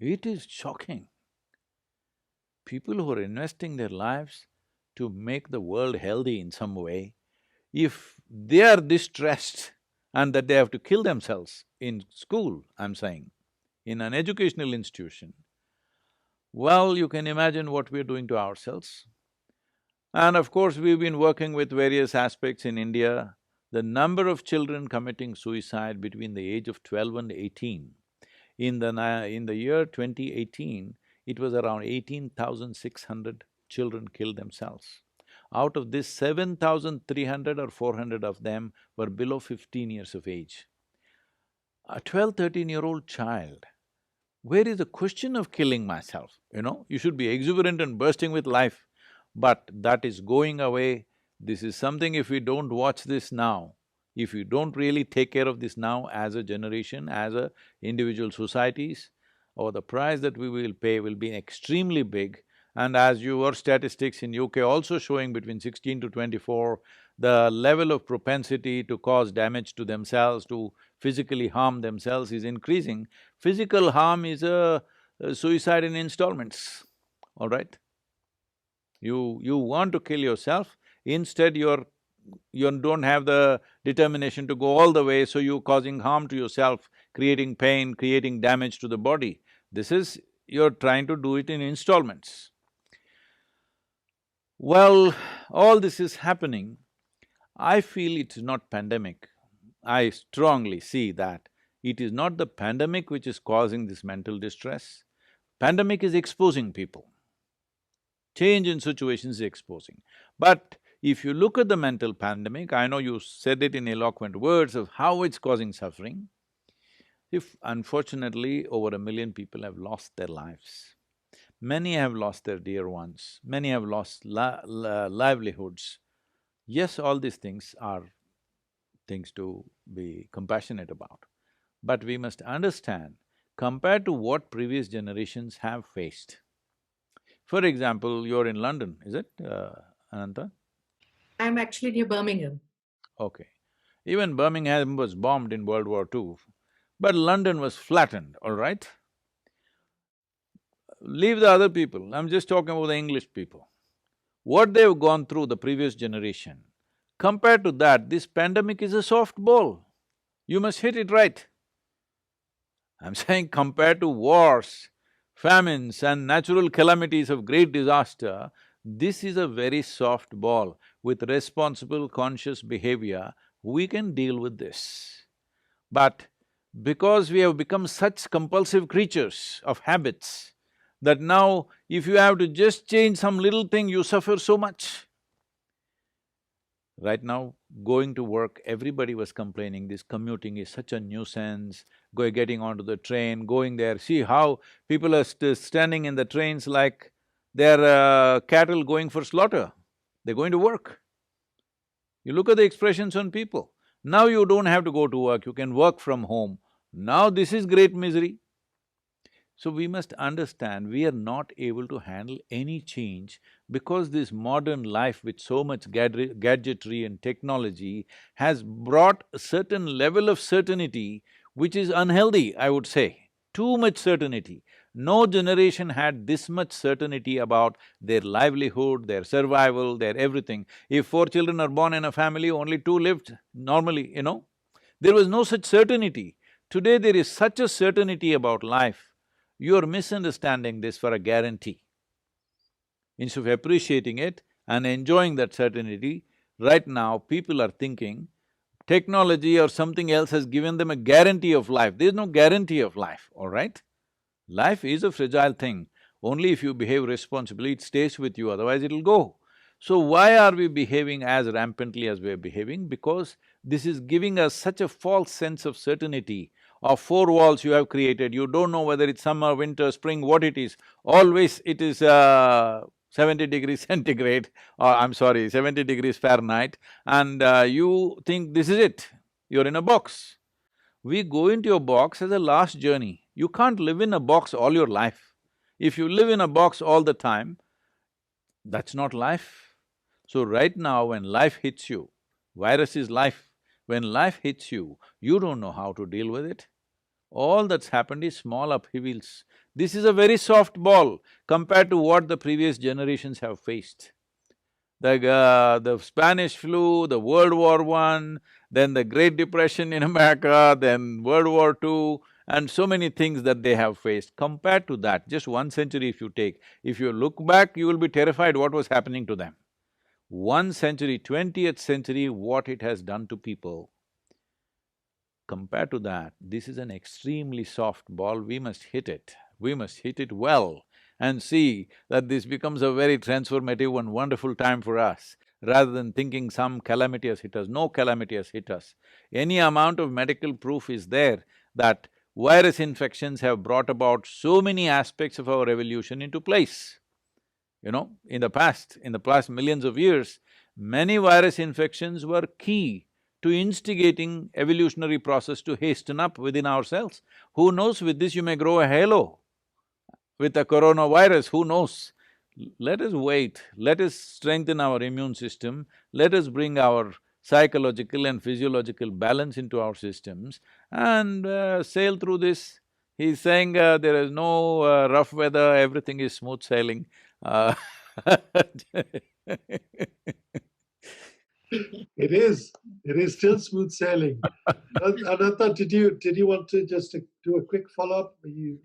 It is shocking. People who are investing their lives to make the world healthy in some way, if they are distressed and that they have to kill themselves in school, I'm saying, in an educational institution, well, you can imagine what we're doing to ourselves. And of course, we've been working with various aspects in India. The number of children committing suicide between the age of 12 and 18, in the year 2018, it was around 18,600 children killed themselves. Out of this, 7,300 or 400 of them were below 15 years of age. A 12, 13-year-old child, where is the question of killing myself, You should be exuberant and bursting with life. But that is going away. This is something, if we don't watch this now, if we don't really take care of this now as a generation, as a individual societies, or the price that we will pay will be extremely big. And as your statistics in UK also showing between 16 to 24, the level of propensity to cause damage to themselves, to physically harm themselves is increasing. Physical harm is a suicide in installments, all right? You want to kill yourself, instead you don't have the determination to go all the way, so you're causing harm to yourself, creating pain, creating damage to the body. You're trying to do it in installments. Well, all this is happening. I feel it's not pandemic. I strongly see that it is not the pandemic which is causing this mental distress. Pandemic is exposing people. Change in situations is exposing. But if you look at the mental pandemic, I know you said it in eloquent words of how it's causing suffering. If unfortunately over 1 million people have lost their lives, many have lost their dear ones, many have lost livelihoods. Yes, all these things are things to be compassionate about. But we must understand, compared to what previous generations have faced. For example, you're in London, is it, Ananta? I'm actually near Birmingham. Okay. Even Birmingham was bombed in World War II, but London was flattened, all right? Leave the other people, I'm just talking about the English people. What they've gone through, the previous generation, compared to that, this pandemic is a softball. You must hit it right. I'm saying compared to wars, famines and natural calamities of great disaster, this is a very soft ball. With responsible, conscious behavior, we can deal with this. But because we have become such compulsive creatures of habits, that now if you have to just change some little thing, you suffer so much. Right now, going to work, everybody was complaining, this commuting is such a nuisance, getting onto the train, going there, see how people are standing in the trains like they're cattle going for slaughter. They're going to work. You look at the expressions on people. Now you don't have to go to work, you can work from home. Now this is great misery. So we must understand we are not able to handle any change because this modern life with so much gadgetry and technology has brought a certain level of certainty which is unhealthy, I would say. Too much certainty. No generation had this much certainty about their livelihood, their survival, their everything. If 4 children are born in a family, only 2 lived normally, There was no such certainty. Today there is such a certainty about life. You're misunderstanding this for a guarantee. Instead of appreciating it and enjoying that certainty, right now people are thinking technology or something else has given them a guarantee of life. There's no guarantee of life, all right? Life is a fragile thing. Only if you behave responsibly, it stays with you, otherwise it'll go. So why are we behaving as rampantly as we're behaving? Because this is giving us such a false sense of certainty of 4 walls you have created, you don't know whether it's summer, winter, spring, what it is. Always it is 70 degrees centigrade, or I'm sorry, 70 degrees Fahrenheit, and you think this is it, you're in a box. We go into a box as a last journey. You can't live in a box all your life. If you live in a box all the time, that's not life. So right now when life hits you, virus is life, when life hits you, you don't know how to deal with it. All that's happened is small upheavals. This is a very soft ball compared to what the previous generations have faced. The Spanish flu, the World War I, then the Great Depression in America, then World War II, and so many things that they have faced. Compared to that, just 1 century if you take, if you look back, you will be terrified what was happening to them. 1 century, 20th century, what it has done to people. Compared to that, this is an extremely soft ball, we must hit it. We must hit it well and see that this becomes a very transformative and wonderful time for us, rather than thinking some calamity has hit us. No calamity has hit us. Any amount of medical proof is there that virus infections have brought about so many aspects of our evolution into place. In the past millions of years, many virus infections were key to instigating evolutionary process to hasten up within ourselves. Who knows, with this you may grow a halo. With the coronavirus, who knows? Let us wait, let us strengthen our immune system, let us bring our psychological and physiological balance into our systems and sail through this. He's saying there is no rough weather, everything is smooth sailing. It is still smooth sailing. Ananta, did you want to just do a quick follow-up?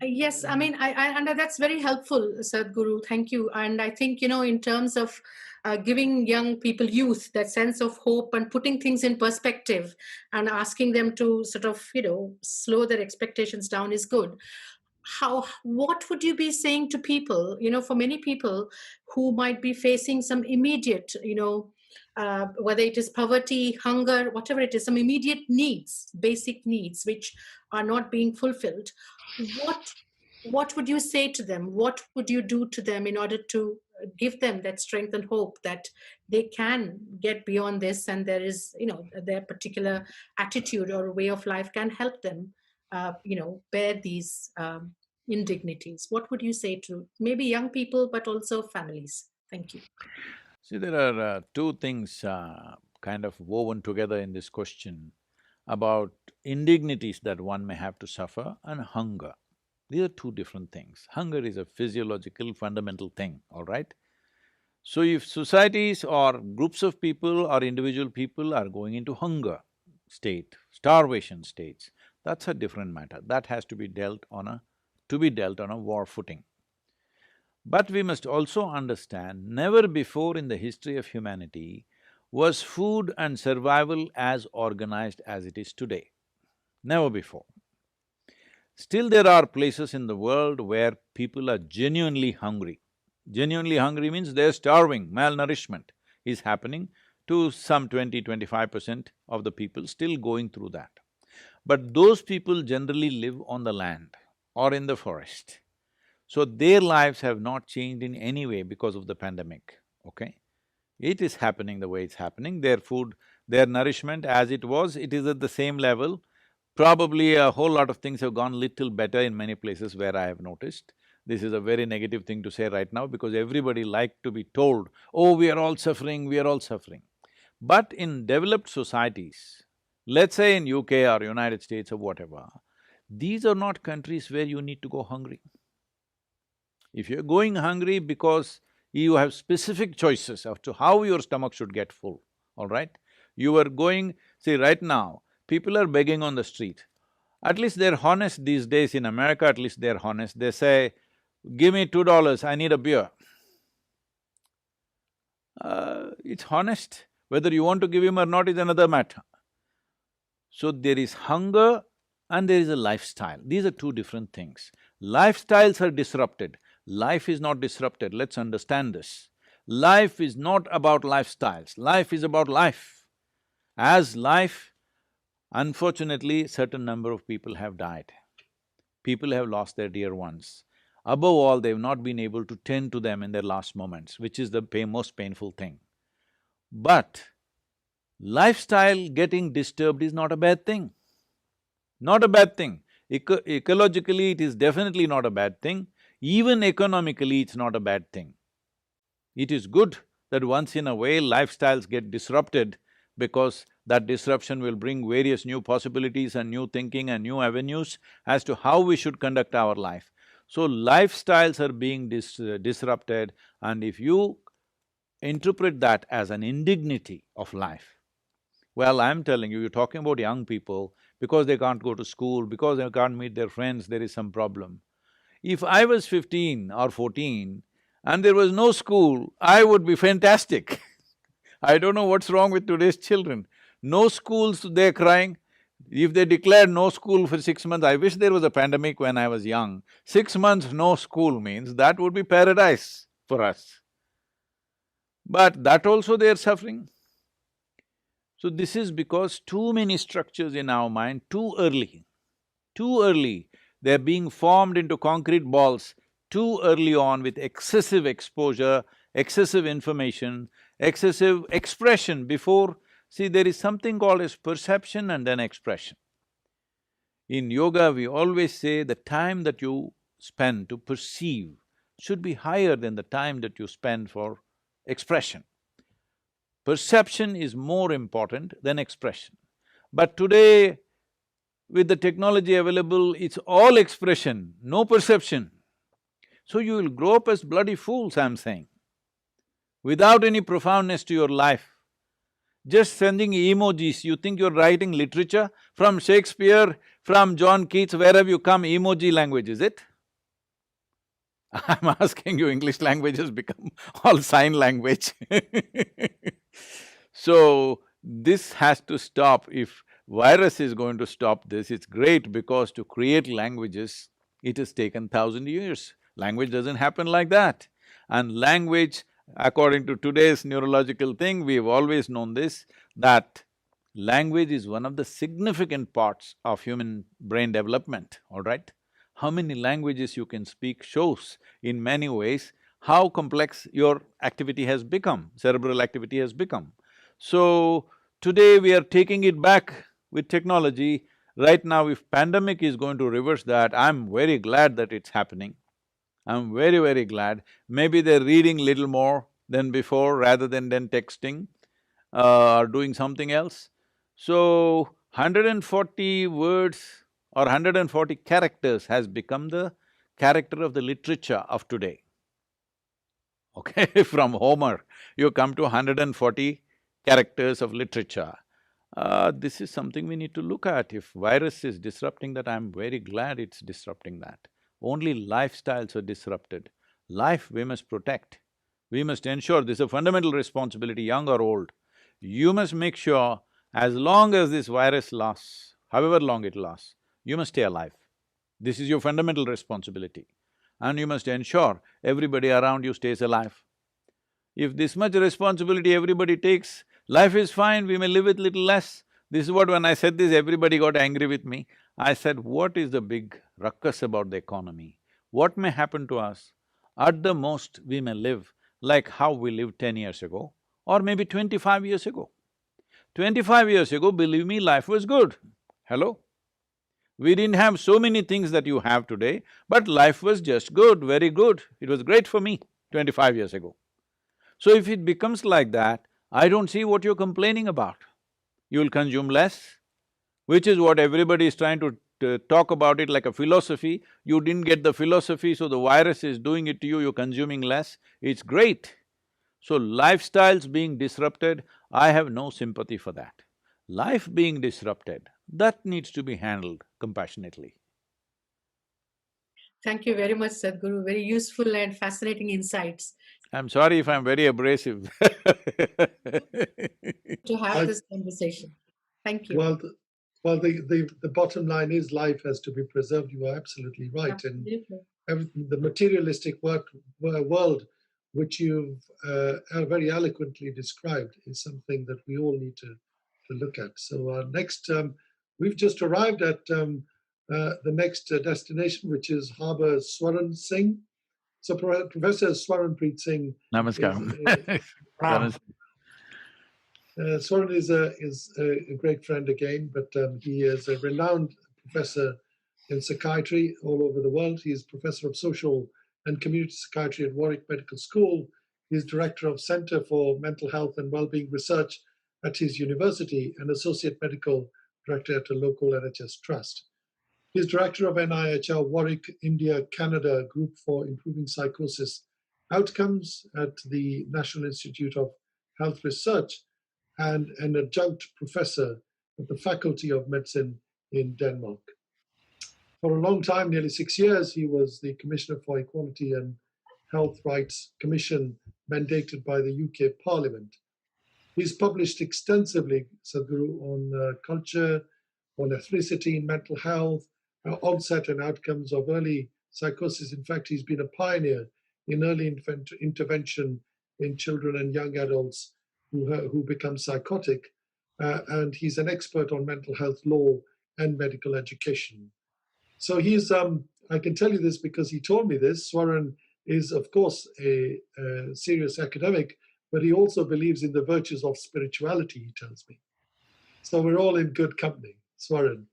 Yes, I mean, and that's very helpful, Sadhguru, thank you. And I think, in terms of giving young people, youth, that sense of hope and putting things in perspective and asking them to sort of, slow their expectations down is good. What would you be saying to people, for many people who might be facing some immediate, whether it is poverty, hunger, whatever it is, some immediate needs, basic needs, which are not being fulfilled, what would you say to them? What would you do to them in order to give them that strength and hope that they can get beyond this, and there is, their particular attitude or way of life can help them, bear these indignities? What would you say to maybe young people, but also families? Thank you. See, there are two things kind of woven together in this question about indignities that one may have to suffer and hunger. These are two different things. Hunger is a physiological, fundamental thing, all right? So if societies or groups of people or individual people are going into hunger state, starvation states, that's a different matter. That has to be dealt on a war footing. But we must also understand, never before in the history of humanity was food and survival as organized as it is today. Never before. Still there are places in the world where people are genuinely hungry. Genuinely hungry means they're starving, malnourishment is happening. to some 20–25% of the people still going through that. But those people generally live on the land or in the forest. So their lives have not changed in any way because of the pandemic, okay? It is happening the way it's happening, their food, their nourishment as it was, it is at the same level. Probably a whole lot of things have gone little better in many places where I have noticed. This is a very negative thing to say right now because everybody like to be told, oh, we are all suffering, we are all suffering. But in developed societies, let's say in UK or United States or whatever, these are not countries where you need to go hungry. If you're going hungry because you have specific choices as to how your stomach should get full, all right? You are going… See, right now, people are begging on the street. At least they're honest these days in America, at least they're honest. They say, give me $2, I need a beer. It's honest. Whether you want to give him or not is another matter. So there is hunger and there is a lifestyle. These are two different things. Lifestyles are disrupted. Life is not disrupted, let's understand this. Life is not about lifestyles, life is about life. As life, unfortunately, certain number of people have died. People have lost their dear ones. Above all, they've not been able to tend to them in their last moments, which is the most painful thing. But lifestyle getting disturbed is not a bad thing. Not a bad thing. Ecologically, it is definitely not a bad thing. Even economically, it's not a bad thing. It is good that once in a while lifestyles get disrupted because that disruption will bring various new possibilities and new thinking and new avenues as to how we should conduct our life. So lifestyles are being disrupted, and if you interpret that as an indignity of life, well, I'm telling you, you're talking about young people, because they can't go to school, because they can't meet their friends, there is some problem. If I was 15 or 14 and there was no school, I would be fantastic. I don't know what's wrong with today's children. No schools, they're crying. If they declared no school for 6 months, I wish there was a pandemic when I was young. 6 months no school means that would be paradise for us. But that also they're suffering. So this is because too many structures in our mind, too early, they're being formed into concrete balls too early on with excessive exposure, excessive information, excessive expression before… See, there is something called as perception and then expression. In yoga, we always say the time that you spend to perceive should be higher than the time that you spend for expression. Perception is more important than expression. But today, with the technology available, it's all expression, no perception. So you will grow up as bloody fools, I'm saying, without any profoundness to your life. Just sending emojis, you think you're writing literature? From Shakespeare, from John Keats, where have you come? Emoji language, is it? I'm asking you, English language has become all sign language. So, this has to stop. If virus is going to stop this, it's great because to create languages, it has taken 1,000 years. Language doesn't happen like that. And language, according to today's neurological thing, we've always known this, that language is one of the significant parts of human brain development, all right? How many languages you can speak shows in many ways how complex your activity has become, cerebral activity has become. So, today we are taking it back with technology. Right now, if pandemic is going to reverse that, I'm very glad that it's happening. I'm very, very glad. Maybe they're reading little more than before rather than texting or doing something else. So, 140 words or 140 characters has become the character of the literature of today. Okay, from Homer, you come to 140 characters of literature. This is something we need to look at. If virus is disrupting that, I'm very glad it's disrupting that. Only lifestyles are disrupted. Life we must protect. We must ensure, this is a fundamental responsibility, young or old. You must make sure, as long as this virus lasts, however long it lasts, you must stay alive. This is your fundamental responsibility. And you must ensure everybody around you stays alive. If this much responsibility everybody takes, Life is fine, we may live with little less. This is what, when I said this, everybody got angry with me. I said, what is the big ruckus about the economy? What may happen to us? At the most, we may live like how we lived 10 years ago, or maybe 25 years ago. 25 years ago, believe me, life was good. Hello? We didn't have so many things that you have today, but life was just good, very good. It was great for me 25 years ago. So if it becomes like that, I don't see what you're complaining about. You'll consume less, which is what everybody is trying to talk about it like a philosophy. You didn't get the philosophy, so the virus is doing it to you, you're consuming less. It's great. So lifestyles being disrupted, I have no sympathy for that. Life being disrupted, that needs to be handled compassionately. Thank you very much, Sadhguru. Very useful and fascinating insights. I'm sorry if I'm very abrasive To have this conversation. Thank you. Well, the bottom line is life has to be preserved. You are absolutely right. Absolutely. And the materialistic world, which you've very eloquently described, is something that we all need to look at. So next, we've just arrived at the next destination, which is Harbour Swaran Singh. So Professor Swaran Preet Singh. Namaskaram. Swaran is a great friend again, but he is a renowned professor in psychiatry all over the world. He is professor of social and community psychiatry at Warwick Medical School. He is director of Centre for Mental Health and Wellbeing Research at his university and associate medical director at a local NHS trust. He is director of NIHR Warwick, India, Canada Group for Improving Psychosis Outcomes at the National Institute of Health Research and an adjunct professor at the Faculty of Medicine in Denmark. For a long time, nearly 6 years, he was the Commissioner for Equality and Health Rights Commission mandated by the UK Parliament. He's published extensively, Sadhguru, on culture, on ethnicity, mental health, onset and outcomes of early psychosis. In fact, he's been a pioneer in early intervention in children and young adults who become psychotic, and he's an expert on mental health law and medical education. So he's, I can tell you this because he told me this. Swaran is, of course, a serious academic, but he also believes in the virtues of spirituality, he tells me. So we're all in good company. Swaran.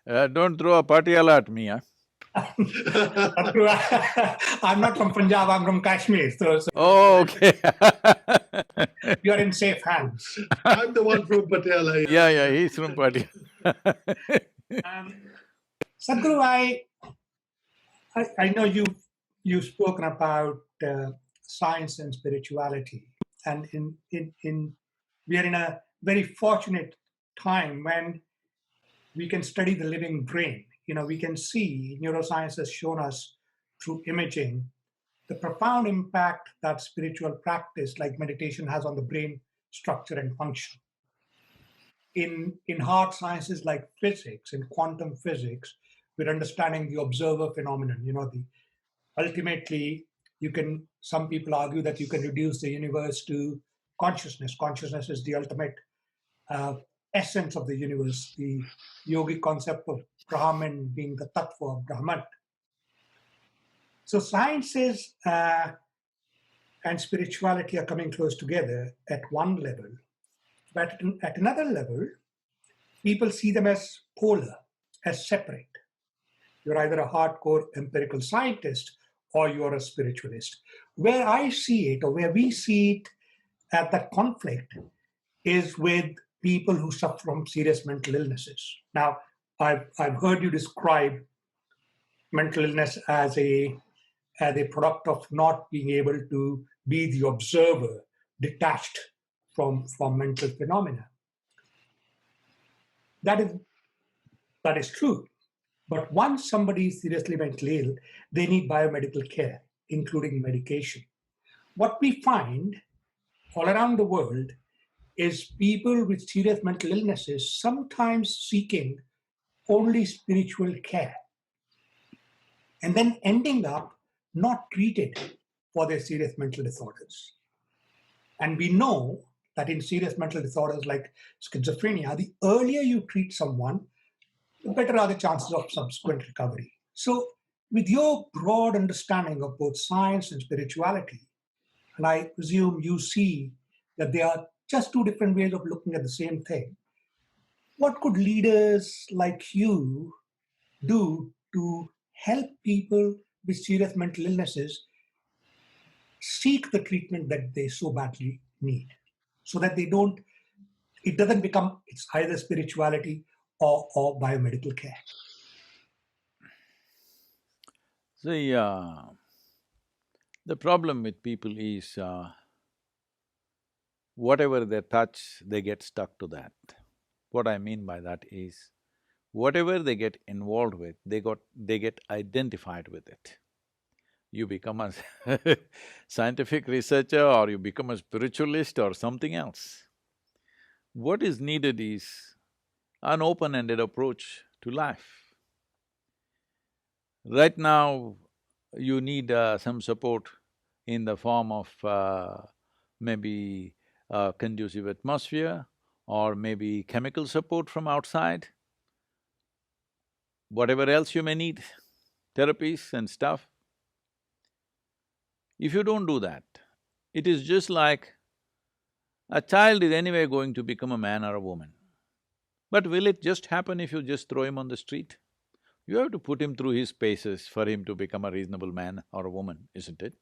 Don't throw a Patiala at me, huh? I'm not from Punjab, I'm from Kashmir. So Oh, okay. you're in safe hands. I'm the one from Patiala. Yeah, he's from Patiala. Sadhguru, I know you've spoken about science and spirituality, and we are in a very fortunate time when we can study the living brain. You know, we can see, neuroscience has shown us through imaging the profound impact that spiritual practice like meditation has on the brain structure and function. In hard sciences like physics, in quantum physics, we're understanding the observer phenomenon. You know, ultimately, some people argue that you can reduce the universe to consciousness. Consciousness is the ultimate essence of the universe, the yogic concept of Brahman being the tattva of Brahman. So sciences and spirituality are coming close together at one level, but at another level, people see them as polar, as separate. You're either a hardcore empirical scientist or you're a spiritualist. Where I see it, or where we see it at that conflict, is with people who suffer from serious mental illnesses. Now, I've heard you describe mental illness as a product of not being able to be the observer, detached from mental phenomena. That is true. But once somebody is seriously mentally ill, they need biomedical care, including medication. What we find all around the world is people with serious mental illnesses sometimes seeking only spiritual care and then ending up not treated for their serious mental disorders. And we know that in serious mental disorders like schizophrenia, the earlier you treat someone, the better are the chances of subsequent recovery. So, with your broad understanding of both science and spirituality, and I presume you see that they are just two different ways of looking at the same thing, what could leaders like you do to help people with serious mental illnesses seek the treatment that they so badly need, so that it doesn't become, it's either spirituality or biomedical care? The problem with people is whatever they touch, they get stuck to that. What I mean by that is, whatever they get involved with, they get identified with it. You become a scientific researcher or you become a spiritualist or something else. What is needed is an open-ended approach to life. Right now, you need some support in the form of maybe a conducive atmosphere or maybe chemical support from outside, whatever else you may need, therapies and stuff. If you don't do that, it is just like a child is anyway going to become a man or a woman. But will it just happen if you just throw him on the street? You have to put him through his paces for him to become a reasonable man or a woman, isn't it?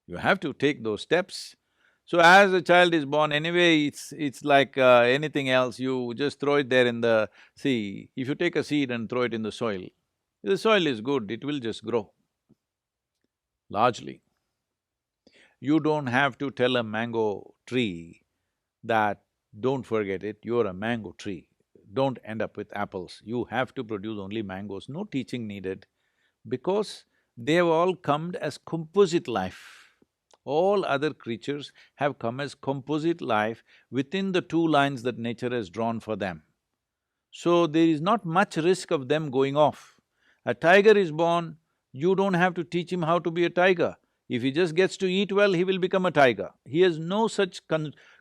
You have to take those steps. So as a child is born, anyway, it's like anything else, you just throw it there in the… See, if you take a seed and throw it in the soil is good, it will just grow, largely. You don't have to tell a mango tree that, don't forget it, you're a mango tree, don't end up with apples. You have to produce only mangoes, no teaching needed, because they've all come as composite life. All other creatures have come as composite life within the two lines that nature has drawn for them. So there is not much risk of them going off. A tiger is born, you don't have to teach him how to be a tiger. If he just gets to eat well, he will become a tiger. He has no such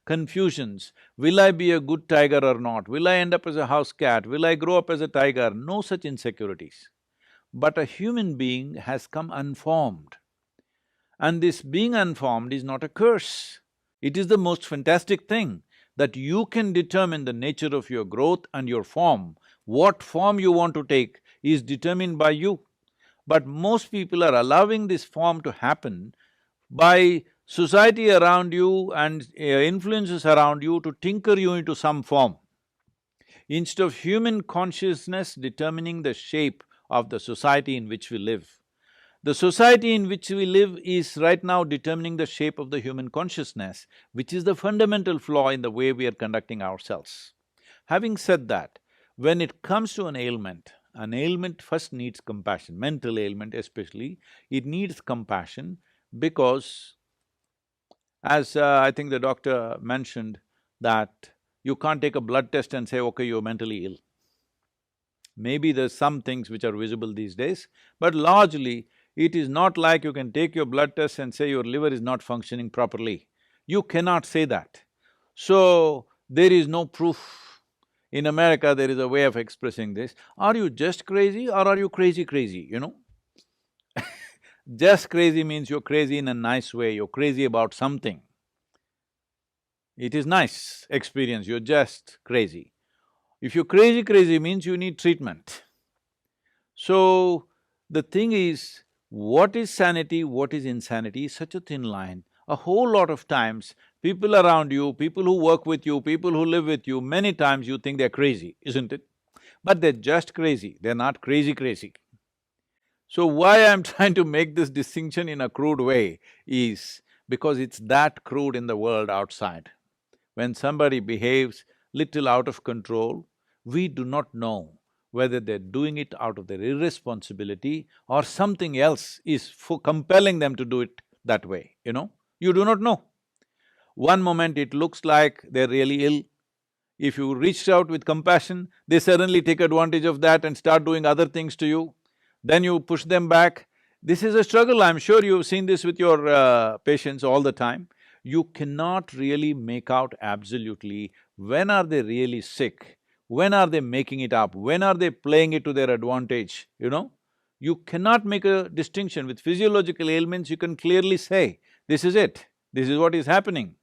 confusions. Will I be a good tiger or not? Will I end up as a house cat? Will I grow up as a tiger? No such insecurities. But a human being has come unformed. And this being unformed is not a curse. It is the most fantastic thing, that you can determine the nature of your growth and your form. What form you want to take is determined by you. But most people are allowing this form to happen by society around you and influences around you to tinker you into some form. Instead of human consciousness determining the shape of the society in which we live, the society in which we live is right now determining the shape of the human consciousness, which is the fundamental flaw in the way we are conducting ourselves. Having said that, when it comes to an ailment first needs compassion, mental ailment especially, it needs compassion because, as I think the doctor mentioned, that you can't take a blood test and say, okay, you're mentally ill. Maybe there's some things which are visible these days, but largely it is not like you can take your blood test and say your liver is not functioning properly. You cannot say that. So, there is no proof. In America, there is a way of expressing this, are you just crazy or are you crazy, you know? Just crazy means you're crazy in a nice way, you're crazy about something. It is nice experience, you're just crazy. If you're crazy means you need treatment. So, the thing is, what is sanity, what is insanity is such a thin line. A whole lot of times, people around you, people who work with you, people who live with you, many times you think they're crazy, isn't it? But they're just crazy, they're not crazy. So why I'm trying to make this distinction in a crude way is because it's that crude in the world outside. When somebody behaves little out of control, we do not know whether they're doing it out of their irresponsibility or something else is compelling them to do it that way, you know? You do not know. One moment it looks like they're really ill. If you reach out with compassion, they suddenly take advantage of that and start doing other things to you. Then you push them back. This is a struggle, I'm sure you've seen this with your patients all the time. You cannot really make out absolutely when are they really sick, when are they making it up, when are they playing it to their advantage, you know? You cannot make a distinction. With physiological ailments, you can clearly say, this is it, this is what is happening.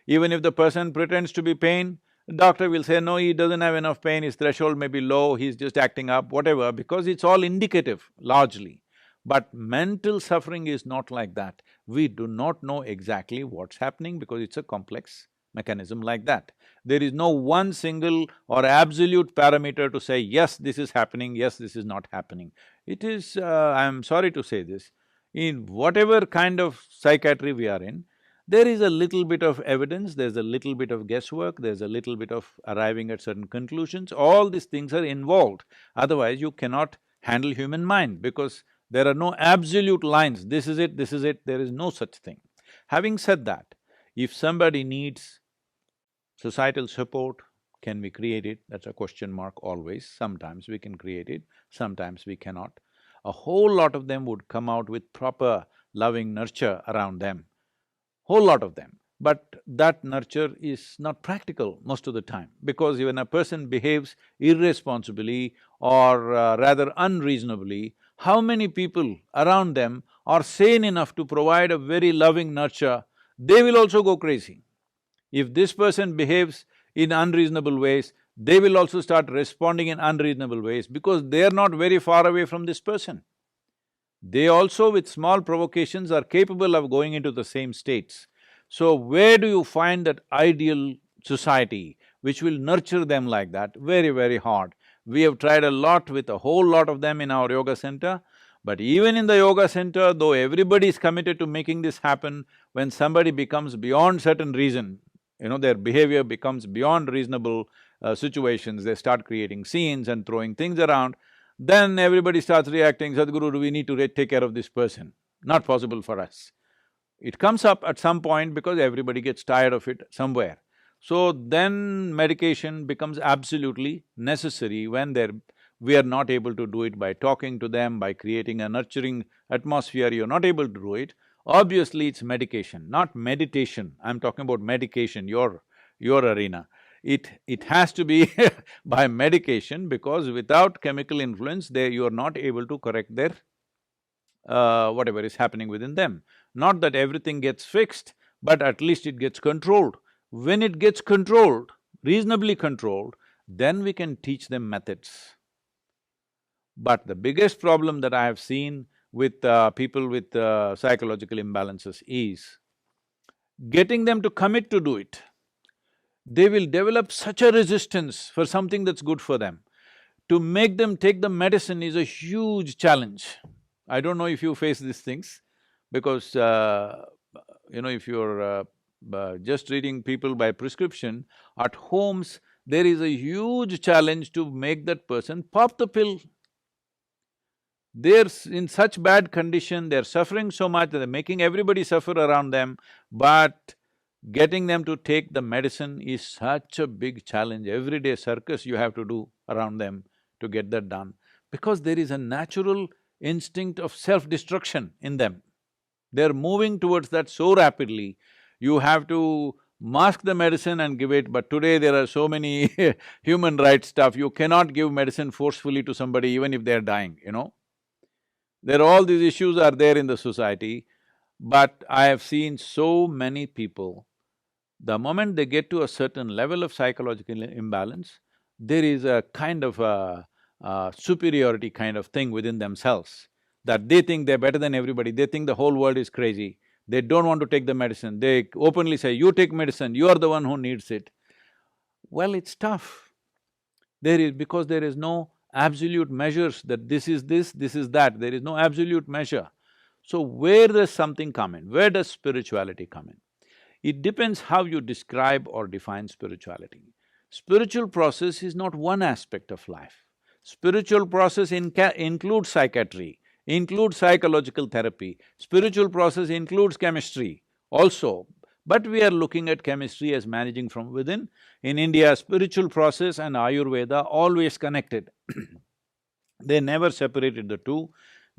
Even if the person pretends to be pain, the doctor will say, no, he doesn't have enough pain, his threshold may be low, he's just acting up, whatever, because it's all indicative, largely. But mental suffering is not like that. We do not know exactly what's happening because it's a complex mechanism like that. There is no one single or absolute parameter to say, yes, this is happening, yes, this is not happening. It is, I'm sorry to say this, in whatever kind of psychiatry we are in, there is a little bit of evidence, there's a little bit of guesswork, there's a little bit of arriving at certain conclusions, all these things are involved. Otherwise, you cannot handle human mind because there are no absolute lines, this is it, there is no such thing. Having said that, if somebody needs societal support, can we create it? That's a question mark always. Sometimes we can create it, sometimes we cannot. A whole lot of them would come out with proper loving nurture around them, whole lot of them. But that nurture is not practical most of the time, because when a person behaves irresponsibly or rather unreasonably, how many people around them are sane enough to provide a very loving nurture? They will also go crazy. If this person behaves in unreasonable ways, they will also start responding in unreasonable ways because they are not very far away from this person. They also, with small provocations, are capable of going into the same states. So where do you find that ideal society which will nurture them like that? Very, very hard. We have tried a lot with a whole lot of them in our yoga center, but even in the yoga center, though everybody is committed to making this happen, when somebody becomes beyond certain reason, you know, their behavior becomes beyond reasonable situations, they start creating scenes and throwing things around, then everybody starts reacting, Sadhguru, do we need to take care of this person? Not possible for us. It comes up at some point because everybody gets tired of it somewhere. So then medication becomes absolutely necessary when we are not able to do it by talking to them, by creating a nurturing atmosphere, you're not able to do it. Obviously, it's medication, not meditation. I'm talking about medication, your arena. It has to be by medication, because without chemical influence, you are not able to correct their whatever is happening within them. Not that everything gets fixed, but at least it gets controlled. When it gets controlled, reasonably controlled, then we can teach them methods. But the biggest problem that I have seen with people with psychological imbalances is getting them to commit to do it. They will develop such a resistance for something that's good for them. To make them take the medicine is a huge challenge. I don't know if you face these things, because you know, if you're just treating people by prescription, at homes there is a huge challenge to make that person pop the pill. They're in such bad condition, they're suffering so much that they're making everybody suffer around them, but getting them to take the medicine is such a big challenge. Everyday circus you have to do around them to get that done, because there is a natural instinct of self-destruction in them. They're moving towards that so rapidly, you have to mask the medicine and give it, but today there are so many human rights stuff, you cannot give medicine forcefully to somebody even if they're dying, you know. There are all these issues are there in the society, but I have seen so many people, the moment they get to a certain level of psychological imbalance, there is a kind of a superiority kind of thing within themselves, that they think they're better than everybody, they think the whole world is crazy, they don't want to take the medicine, they openly say, you take medicine, you are the one who needs it. Well, it's tough. Because there is no absolute measures that this is that, there is no absolute measure. So where does something come in? Where does spirituality come in? It depends how you describe or define spirituality. Spiritual process is not one aspect of life. Spiritual process includes psychiatry, includes psychological therapy. Spiritual process includes chemistry also, but we are looking at chemistry as managing from within. In India, spiritual process and Ayurveda always connected. They never separated the two,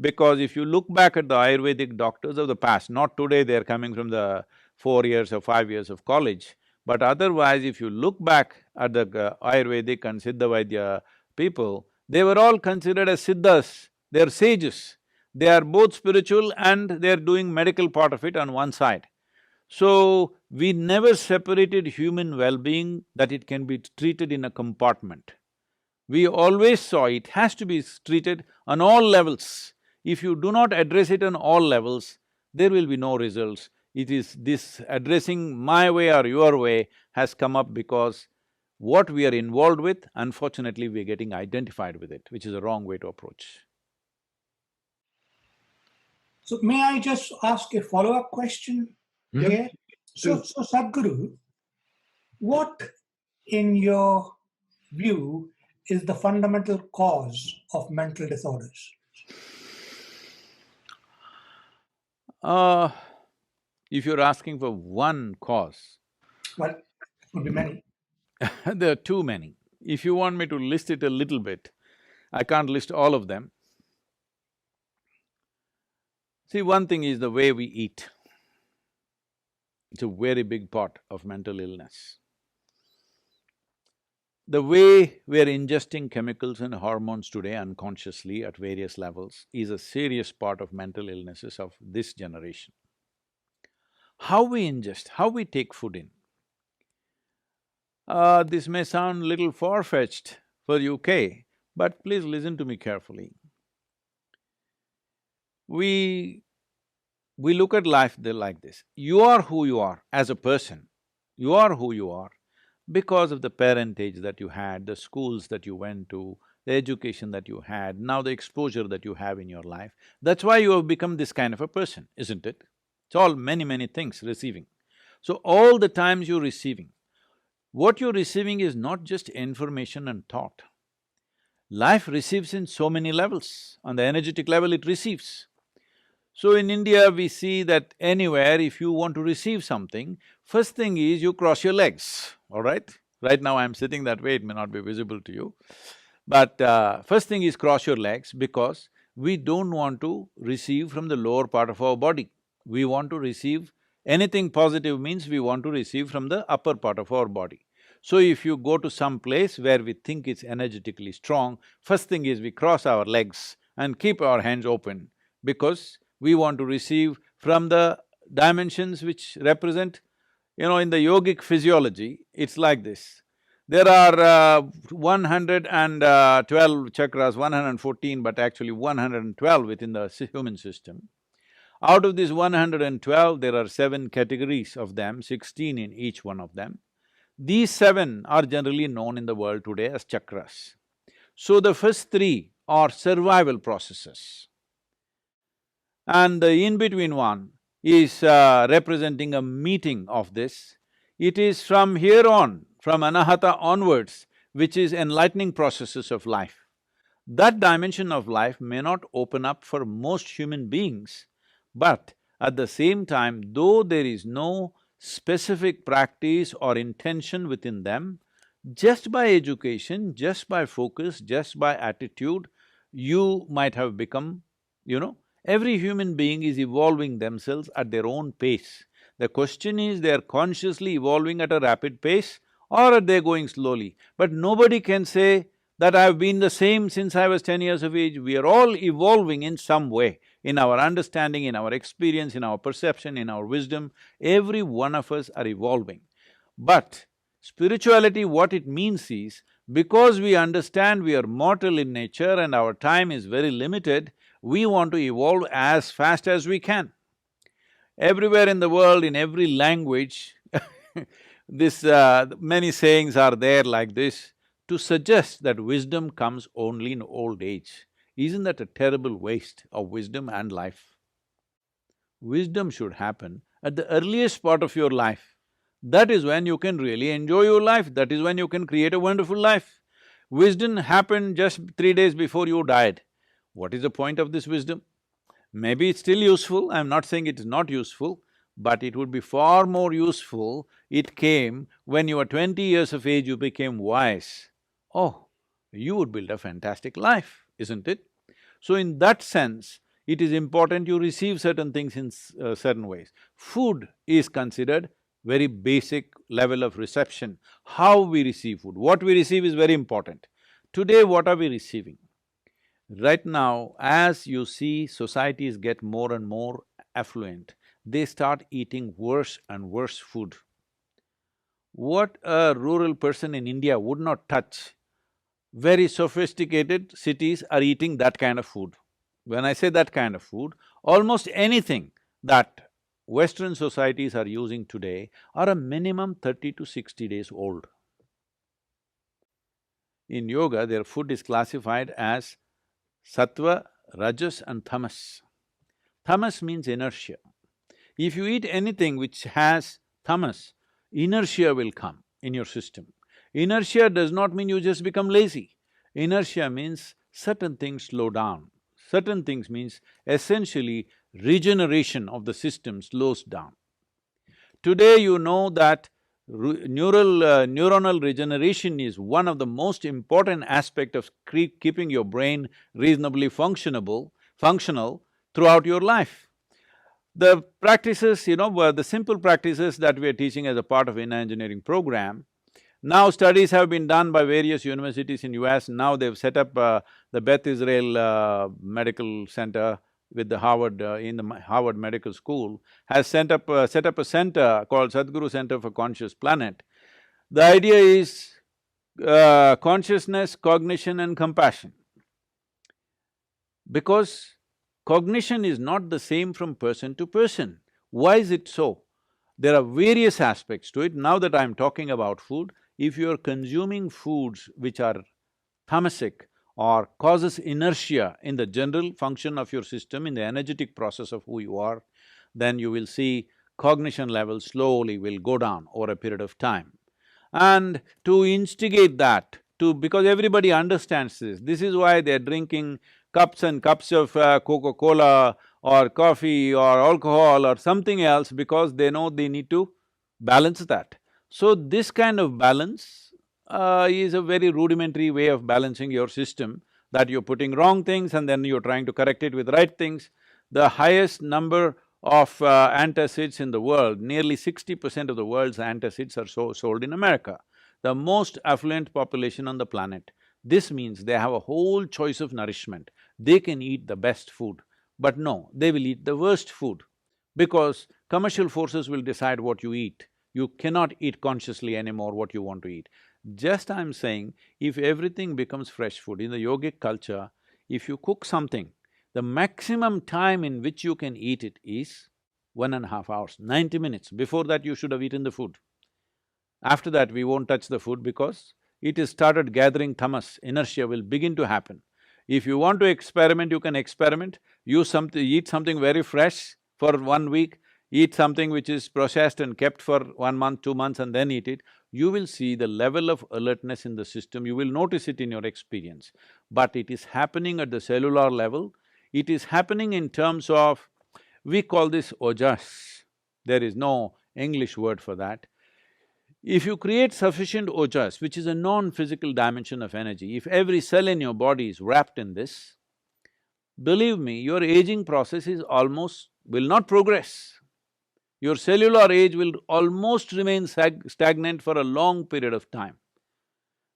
because if you look back at the Ayurvedic doctors of the past, not today, they're coming from the 4 years or 5 years of college. But otherwise, if you look back at the Ayurvedic and Siddha Vaidya people, they were all considered as Siddhas, they're sages. They are both spiritual and they're doing medical part of it on one side. So, we never separated human well-being that it can be treated in a compartment. We always saw it has to be treated on all levels. If you do not address it on all levels, there will be no results. It is this addressing my way or your way has come up because what we are involved with, unfortunately, we are getting identified with it, which is a wrong way to approach. So may I just ask a follow-up question here? So Sadhguru, what in your view is the fundamental cause of mental disorders? If you're asking for one cause… Well, it could be many. There are too many. If you want me to list it a little bit, I can't list all of them. See, one thing is the way we eat. It's a very big part of mental illness. The way we're ingesting chemicals and hormones today unconsciously at various levels is a serious part of mental illnesses of this generation. How we ingest, how we take food in. This may sound little far-fetched for UK, but please listen to me carefully. We look at life like this. You are who you are as a person. You are who you are because of the parentage that you had, the schools that you went to, the education that you had, now the exposure that you have in your life. That's why you have become this kind of a person, isn't it? It's all many things receiving. So all the times you're receiving, what you're receiving is not just information and thought. Life receives in so many levels. On the energetic level, it receives. So in India, we see that anywhere if you want to receive something, first thing is you cross your legs, all right? Right now I'm sitting that way, it may not be visible to you. But first thing is cross your legs because we don't want to receive from the lower part of our body. We want to receive… anything positive means we want to receive from the upper part of our body. So if you go to some place where we think it's energetically strong, first thing is we cross our legs and keep our hands open because we want to receive from the dimensions which represent… in the yogic physiology, it's like this. There are 112 chakras, 114, but actually 112 within the human system. Out of these 112, there are 7 categories of them, 16 in each one of them. These 7 are generally known in the world today as chakras. So the first 3 are survival processes. And the in-between one is representing a meeting of this. It is from here on, from anahata onwards, which is enlightening processes of life. That dimension of life may not open up for most human beings, but at the same time, though there is no specific practice or intention within them, just by education, just by focus, just by attitude, you might have become, every human being is evolving themselves at their own pace. The question is, they're consciously evolving at a rapid pace or are they going slowly? But nobody can say that I've been the same since I was 10 years of age. We are all evolving in some way, in our understanding, in our experience, in our perception, in our wisdom. Every one of us are evolving. But spirituality, what it means is, because we understand we are mortal in nature and our time is very limited, we want to evolve as fast as we can. Everywhere in the world, in every language, many sayings are there like this, to suggest that wisdom comes only in old age. Isn't that a terrible waste of wisdom and life? Wisdom should happen at the earliest part of your life. That is when you can really enjoy your life, that is when you can create a wonderful life. Wisdom happened just 3 days before you died. What is the point of this wisdom? Maybe it's still useful, I'm not saying it is not useful, but it would be far more useful, it came when you were 20 years of age, you became wise. Oh, you would build a fantastic life, isn't it? So in that sense, It is important you receive certain things in certain ways. Food is considered very basic level of reception. How we receive food, what we receive is very important. Today, what are we receiving? Right now, as you see societies get more and more affluent, they start eating worse and worse food. What a rural person in India would not touch, very sophisticated cities are eating that kind of food. When I say that kind of food, almost anything that Western societies are using today are a minimum 30 to 60 days old. In yoga, their food is classified as sattva, rajas and tamas. Tamas means inertia. If you eat anything which has tamas, inertia will come in your system. Inertia does not mean you just become lazy. Inertia means certain things slow down. Certain things means essentially regeneration of the system slows down. Today you know that neuronal regeneration is one of the most important aspect of keeping your brain reasonably functional throughout your life. The practices, the simple practices that we are teaching as a part of inner engineering program, now studies have been done by various universities in US. Now they've set up the Beth Israel Medical Center with the Harvard, in the Harvard Medical School, has set up a center called Sadhguru Center for Conscious Planet. The idea is consciousness, cognition and compassion. Because cognition is not the same from person to person. Why is it so? There are various aspects to it. Now that I'm talking about food, if you're consuming foods which are tamasic or causes inertia in the general function of your system, in the energetic process of who you are, then you will see cognition levels slowly will go down over a period of time. And to instigate that, because everybody understands this is why they're drinking cups and cups of Coca-Cola or coffee or alcohol or something else, because they know they need to balance that. So this kind of balance is a very rudimentary way of balancing your system, that you're putting wrong things and then you're trying to correct it with right things. The highest number of antacids in the world, nearly 60% of the world's antacids are sold in America, the most affluent population on the planet. This means they have a whole choice of nourishment. They can eat the best food, but no, they will eat the worst food, because commercial forces will decide what you eat. You cannot eat consciously anymore what you want to eat. Just I'm saying, if everything becomes fresh food, in the yogic culture, if you cook something, the maximum time in which you can eat it is 1.5 hours, 90 minutes. Before that, you should have eaten the food. After that, we won't touch the food because it has started gathering tamas, inertia will begin to happen. If you want to experiment, you can experiment, eat something very fresh for 1 week, eat something which is processed and kept for 1 month, 2 months and then eat it, you will see the level of alertness in the system, you will notice it in your experience. But it is happening at the cellular level, it is happening in terms of, we call this ojas, there is no English word for that. If you create sufficient ojas, which is a non-physical dimension of energy, if every cell in your body is wrapped in this, believe me, your aging process is will not progress. Your cellular age will almost remain stagnant for a long period of time.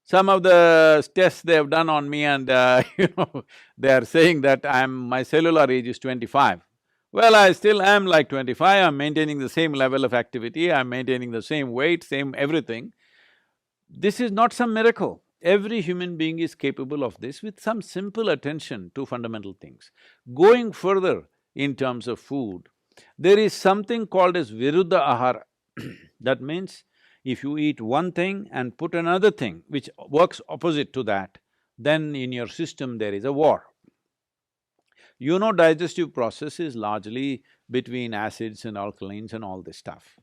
Some of the tests they have done on me and they are saying that my cellular age is 25. Well, I still am like 25, I'm maintaining the same level of activity, I'm maintaining the same weight, same everything. This is not some miracle. Every human being is capable of this with some simple attention to fundamental things. Going further in terms of food, there is something called as viruddha ahara. That means, if you eat one thing and put another thing which works opposite to that, then in your system there is a war. You know, digestive process is largely between acids and alkalines and all this stuff.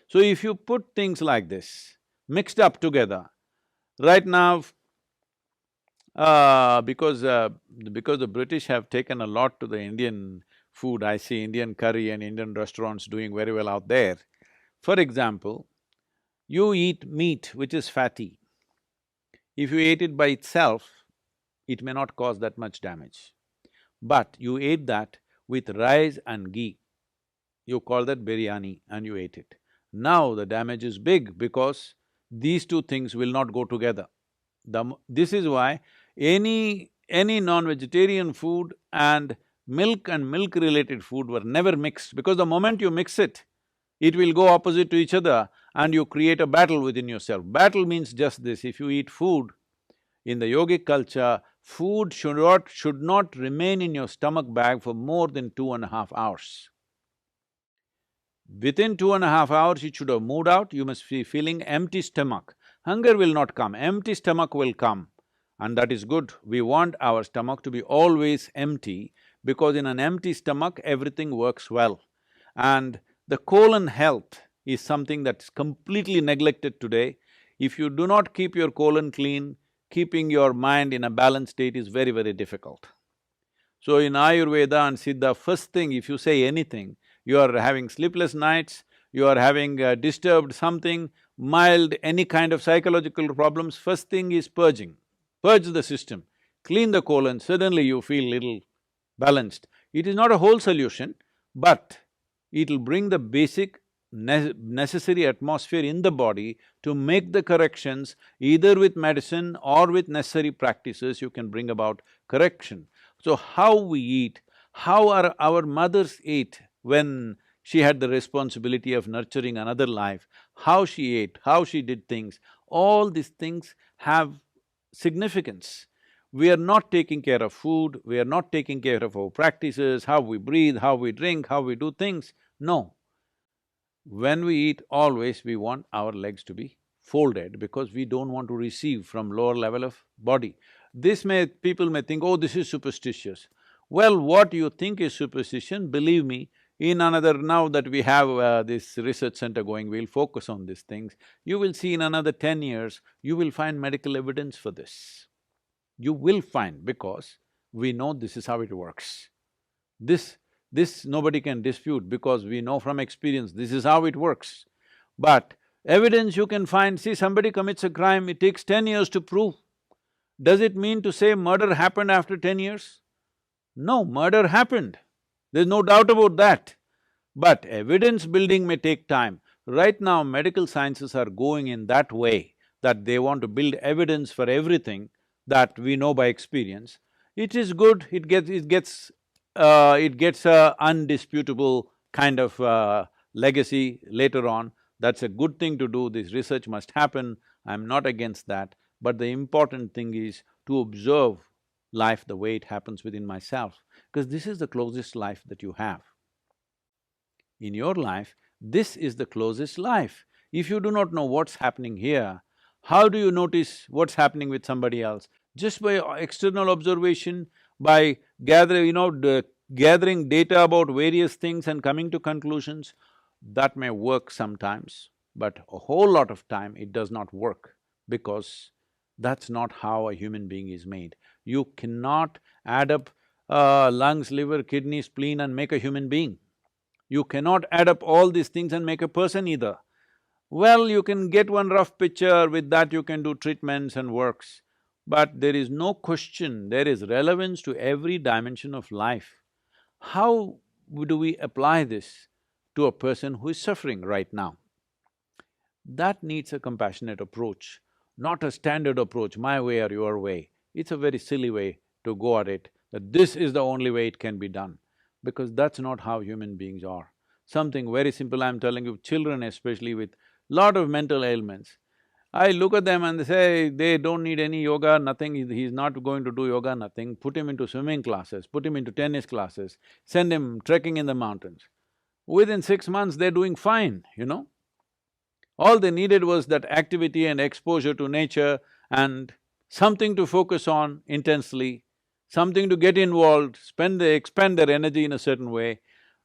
So if you put things like this, mixed up together, right now, because the British have taken a lot to the Indian food, I see Indian curry and Indian restaurants doing very well out there. For example, you eat meat which is fatty. If you eat it by itself, it may not cause that much damage. but you ate that with rice and ghee. You call that biryani and you ate it. Now the damage is big because these two things will not go together. This is why any non-vegetarian food and milk-related food were never mixed, because the moment you mix it, it will go opposite to each other and you create a battle within yourself. Battle means just this: if you eat food, in the yogic culture, food should not remain in your stomach bag for more than 2.5 hours. Within 2.5 hours, it should have moved out, you must be feeling empty stomach. Hunger will not come, empty stomach will come. And that is good. We want our stomach to be always empty, because in an empty stomach, everything works well. And the colon health is something that's completely neglected today. If you do not keep your colon clean, keeping your mind in a balanced state is very, very difficult. So in Ayurveda and Siddha, first thing, if you say anything, you are having sleepless nights, you are having disturbed something, mild, any kind of psychological problems, first thing is purging. Purge the system, clean the colon, suddenly you feel little balanced. It is not a whole solution, but it'll bring the basic necessary atmosphere in the body to make the corrections. Either with medicine or with necessary practices, you can bring about correction. So how we eat, how our mothers ate when she had the responsibility of nurturing another life, how she ate, how she did things, all these things have significance. We are not taking care of food, we are not taking care of our practices, how we breathe, how we drink, how we do things. No. When we eat, always we want our legs to be folded, because we don't want to receive from lower level of body. People may think, oh, this is superstitious. Well, what you think is superstition, believe me, now that we have this research center going, we'll focus on these things. You will see in another 10 years, you will find medical evidence for this. You will find, because we know this is how it works. This nobody can dispute, because we know from experience this is how it works. But evidence you can find, see, somebody commits a crime, it takes 10 years to prove. Does it mean to say murder happened after 10 years? No, murder happened. There's no doubt about that. But evidence building may take time. Right now, medical sciences are going in that way, that they want to build evidence for everything that we know by experience. It is good, it gets a undisputable kind of legacy later on. That's a good thing to do, this research must happen, I'm not against that. But the important thing is to observe life the way it happens within myself, because this is the closest life that you have. In your life, this is the closest life. If you do not know what's happening here, how do you notice what's happening with somebody else? Just by external observation, by gathering data about various things and coming to conclusions. That may work sometimes, but a whole lot of time it does not work, because that's not how a human being is made. You cannot add up lungs, liver, kidney, spleen and make a human being. You cannot add up all these things and make a person either. Well, you can get one rough picture, with that you can do treatments and works. But there is no question, there is relevance to every dimension of life. How do we apply this to a person who is suffering right now? That needs a compassionate approach, not a standard approach, my way or your way. It's a very silly way to go at it, that this is the only way it can be done, because that's not how human beings are. Something very simple, I'm telling you, children especially with lot of mental ailments, I look at them and they say they don't need any yoga, nothing, he's not going to do yoga, nothing. Put him into swimming classes, put him into tennis classes, send him trekking in the mountains. Within 6 months, they're doing fine, you know. All they needed was that activity and exposure to nature and something to focus on intensely, something to get involved, expend their energy in a certain way.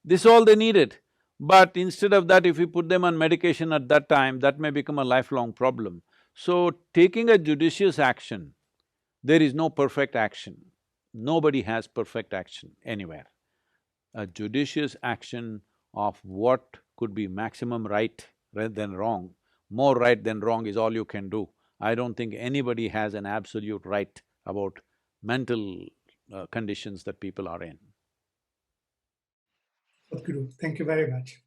This is all they needed. But instead of that, if we put them on medication at that time, that may become a lifelong problem. So, taking a judicious action, there is no perfect action. Nobody has perfect action anywhere. A judicious action of what could be maximum right rather than wrong, more right than wrong is all you can do. I don't think anybody has an absolute right about mental conditions that people are in. Sadhguru, thank you very much.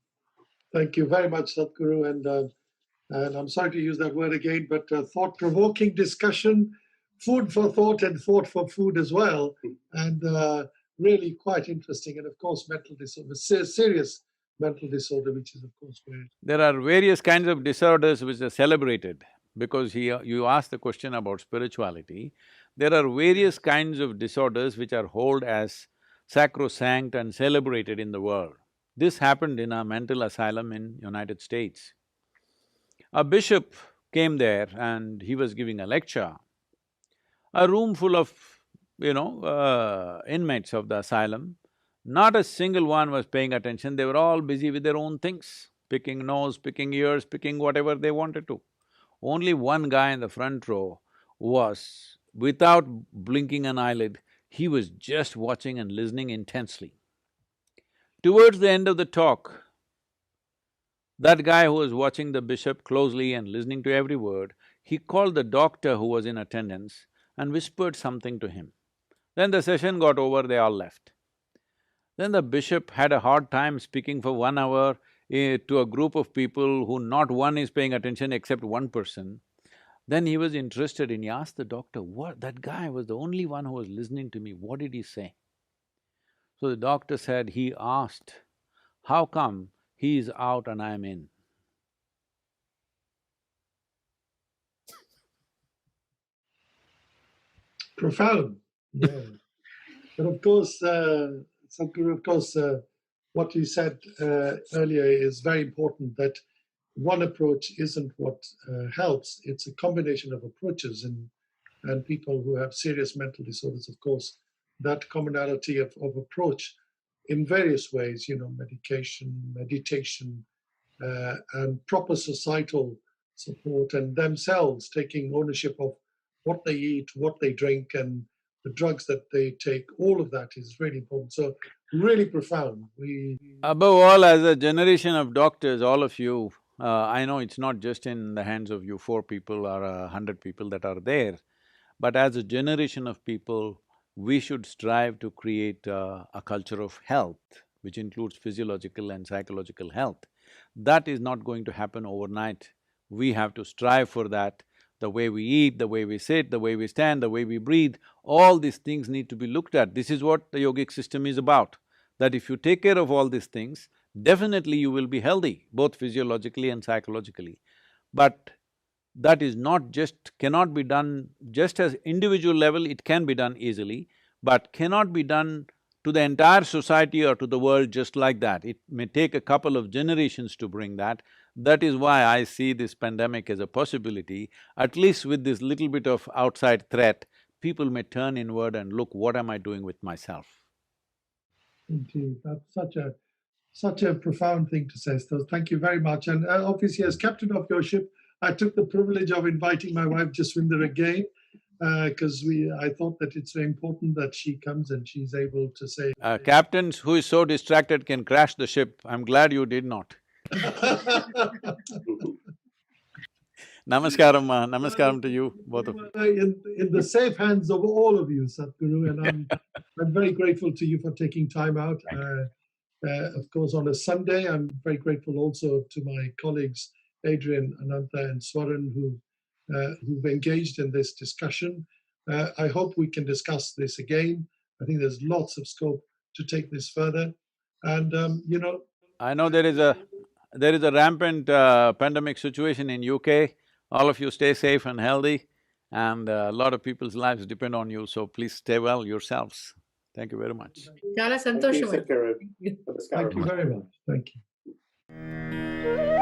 Thank you very much, Sadhguru. And I'm sorry to use that word again, but thought-provoking discussion, food for thought and thought for food as well. And really quite interesting. And of course, mental disorder, serious mental disorder, which is of course where… There are various kinds of disorders which are celebrated, because you asked the question about spirituality. There are various kinds of disorders which are held as sacrosanct and celebrated in the world. This happened in a mental asylum in United States. A bishop came there and he was giving a lecture. A room full of, inmates of the asylum, not a single one was paying attention, they were all busy with their own things, picking nose, picking ears, picking whatever they wanted to. Only one guy in the front row was, without blinking an eyelid, he was just watching and listening intensely. Towards the end of the talk, that guy who was watching the bishop closely and listening to every word, he called the doctor who was in attendance and whispered something to him. Then the session got over, they all left. Then the bishop had a hard time speaking for 1 hour to a group of people who not one is paying attention except one person. Then he was interested and he asked the doctor, "What? That guy was the only one who was listening to me, what did he say?" So the doctor said, he asked, "How come he is out and I am in?" Profound, yeah. But of course, Sadhguru, of course, what you said earlier is very important, that one approach isn't what helps, it's a combination of approaches, and people who have serious mental disorders, of course, that commonality of approach in various ways, medication, meditation, and proper societal support, and themselves taking ownership of what they eat, what they drink, and the drugs that they take, all of that is really important. So really profound. Above all, as a generation of doctors, all of you, I know it's not just in the hands of you 4 people or 100 people that are there, but as a generation of people, we should strive to create a culture of health, which includes physiological and psychological health. That is not going to happen overnight. We have to strive for that. The way we eat, the way we sit, the way we stand, the way we breathe, all these things need to be looked at. This is what the yogic system is about, that if you take care of all these things, definitely you will be healthy, both physiologically and psychologically. But that is not just… cannot be done just as individual level, it can be done easily, but cannot be done to the entire society or to the world just like that. It may take a couple of generations to bring that. That is why I see this pandemic as a possibility. At least with this little bit of outside threat, people may turn inward and look, what am I doing with myself? Indeed, that's such a profound thing to say, so thank you very much. And obviously, as captain of your ship, I took the privilege of inviting my wife Jaswinder again, because I thought that it's very important that she comes and she's able to say… Captains who is so distracted can crash the ship. I'm glad you did not. Namaskaram, namaskaram to you, both of you. In the safe hands of all of you, Sadhguru, and I'm very grateful to you for taking time out. Of course, on a Sunday, I'm very grateful also to my colleagues, Adrian, Ananta and Swaran, who've engaged in this discussion. I hope we can discuss this again. I think there's lots of scope to take this further. And, I know there is a rampant pandemic situation in UK. All of you stay safe and healthy, and a lot of people's lives depend on you, so please stay well yourselves. Thank you very much. Chala santosham. Thank you very much. Thank you.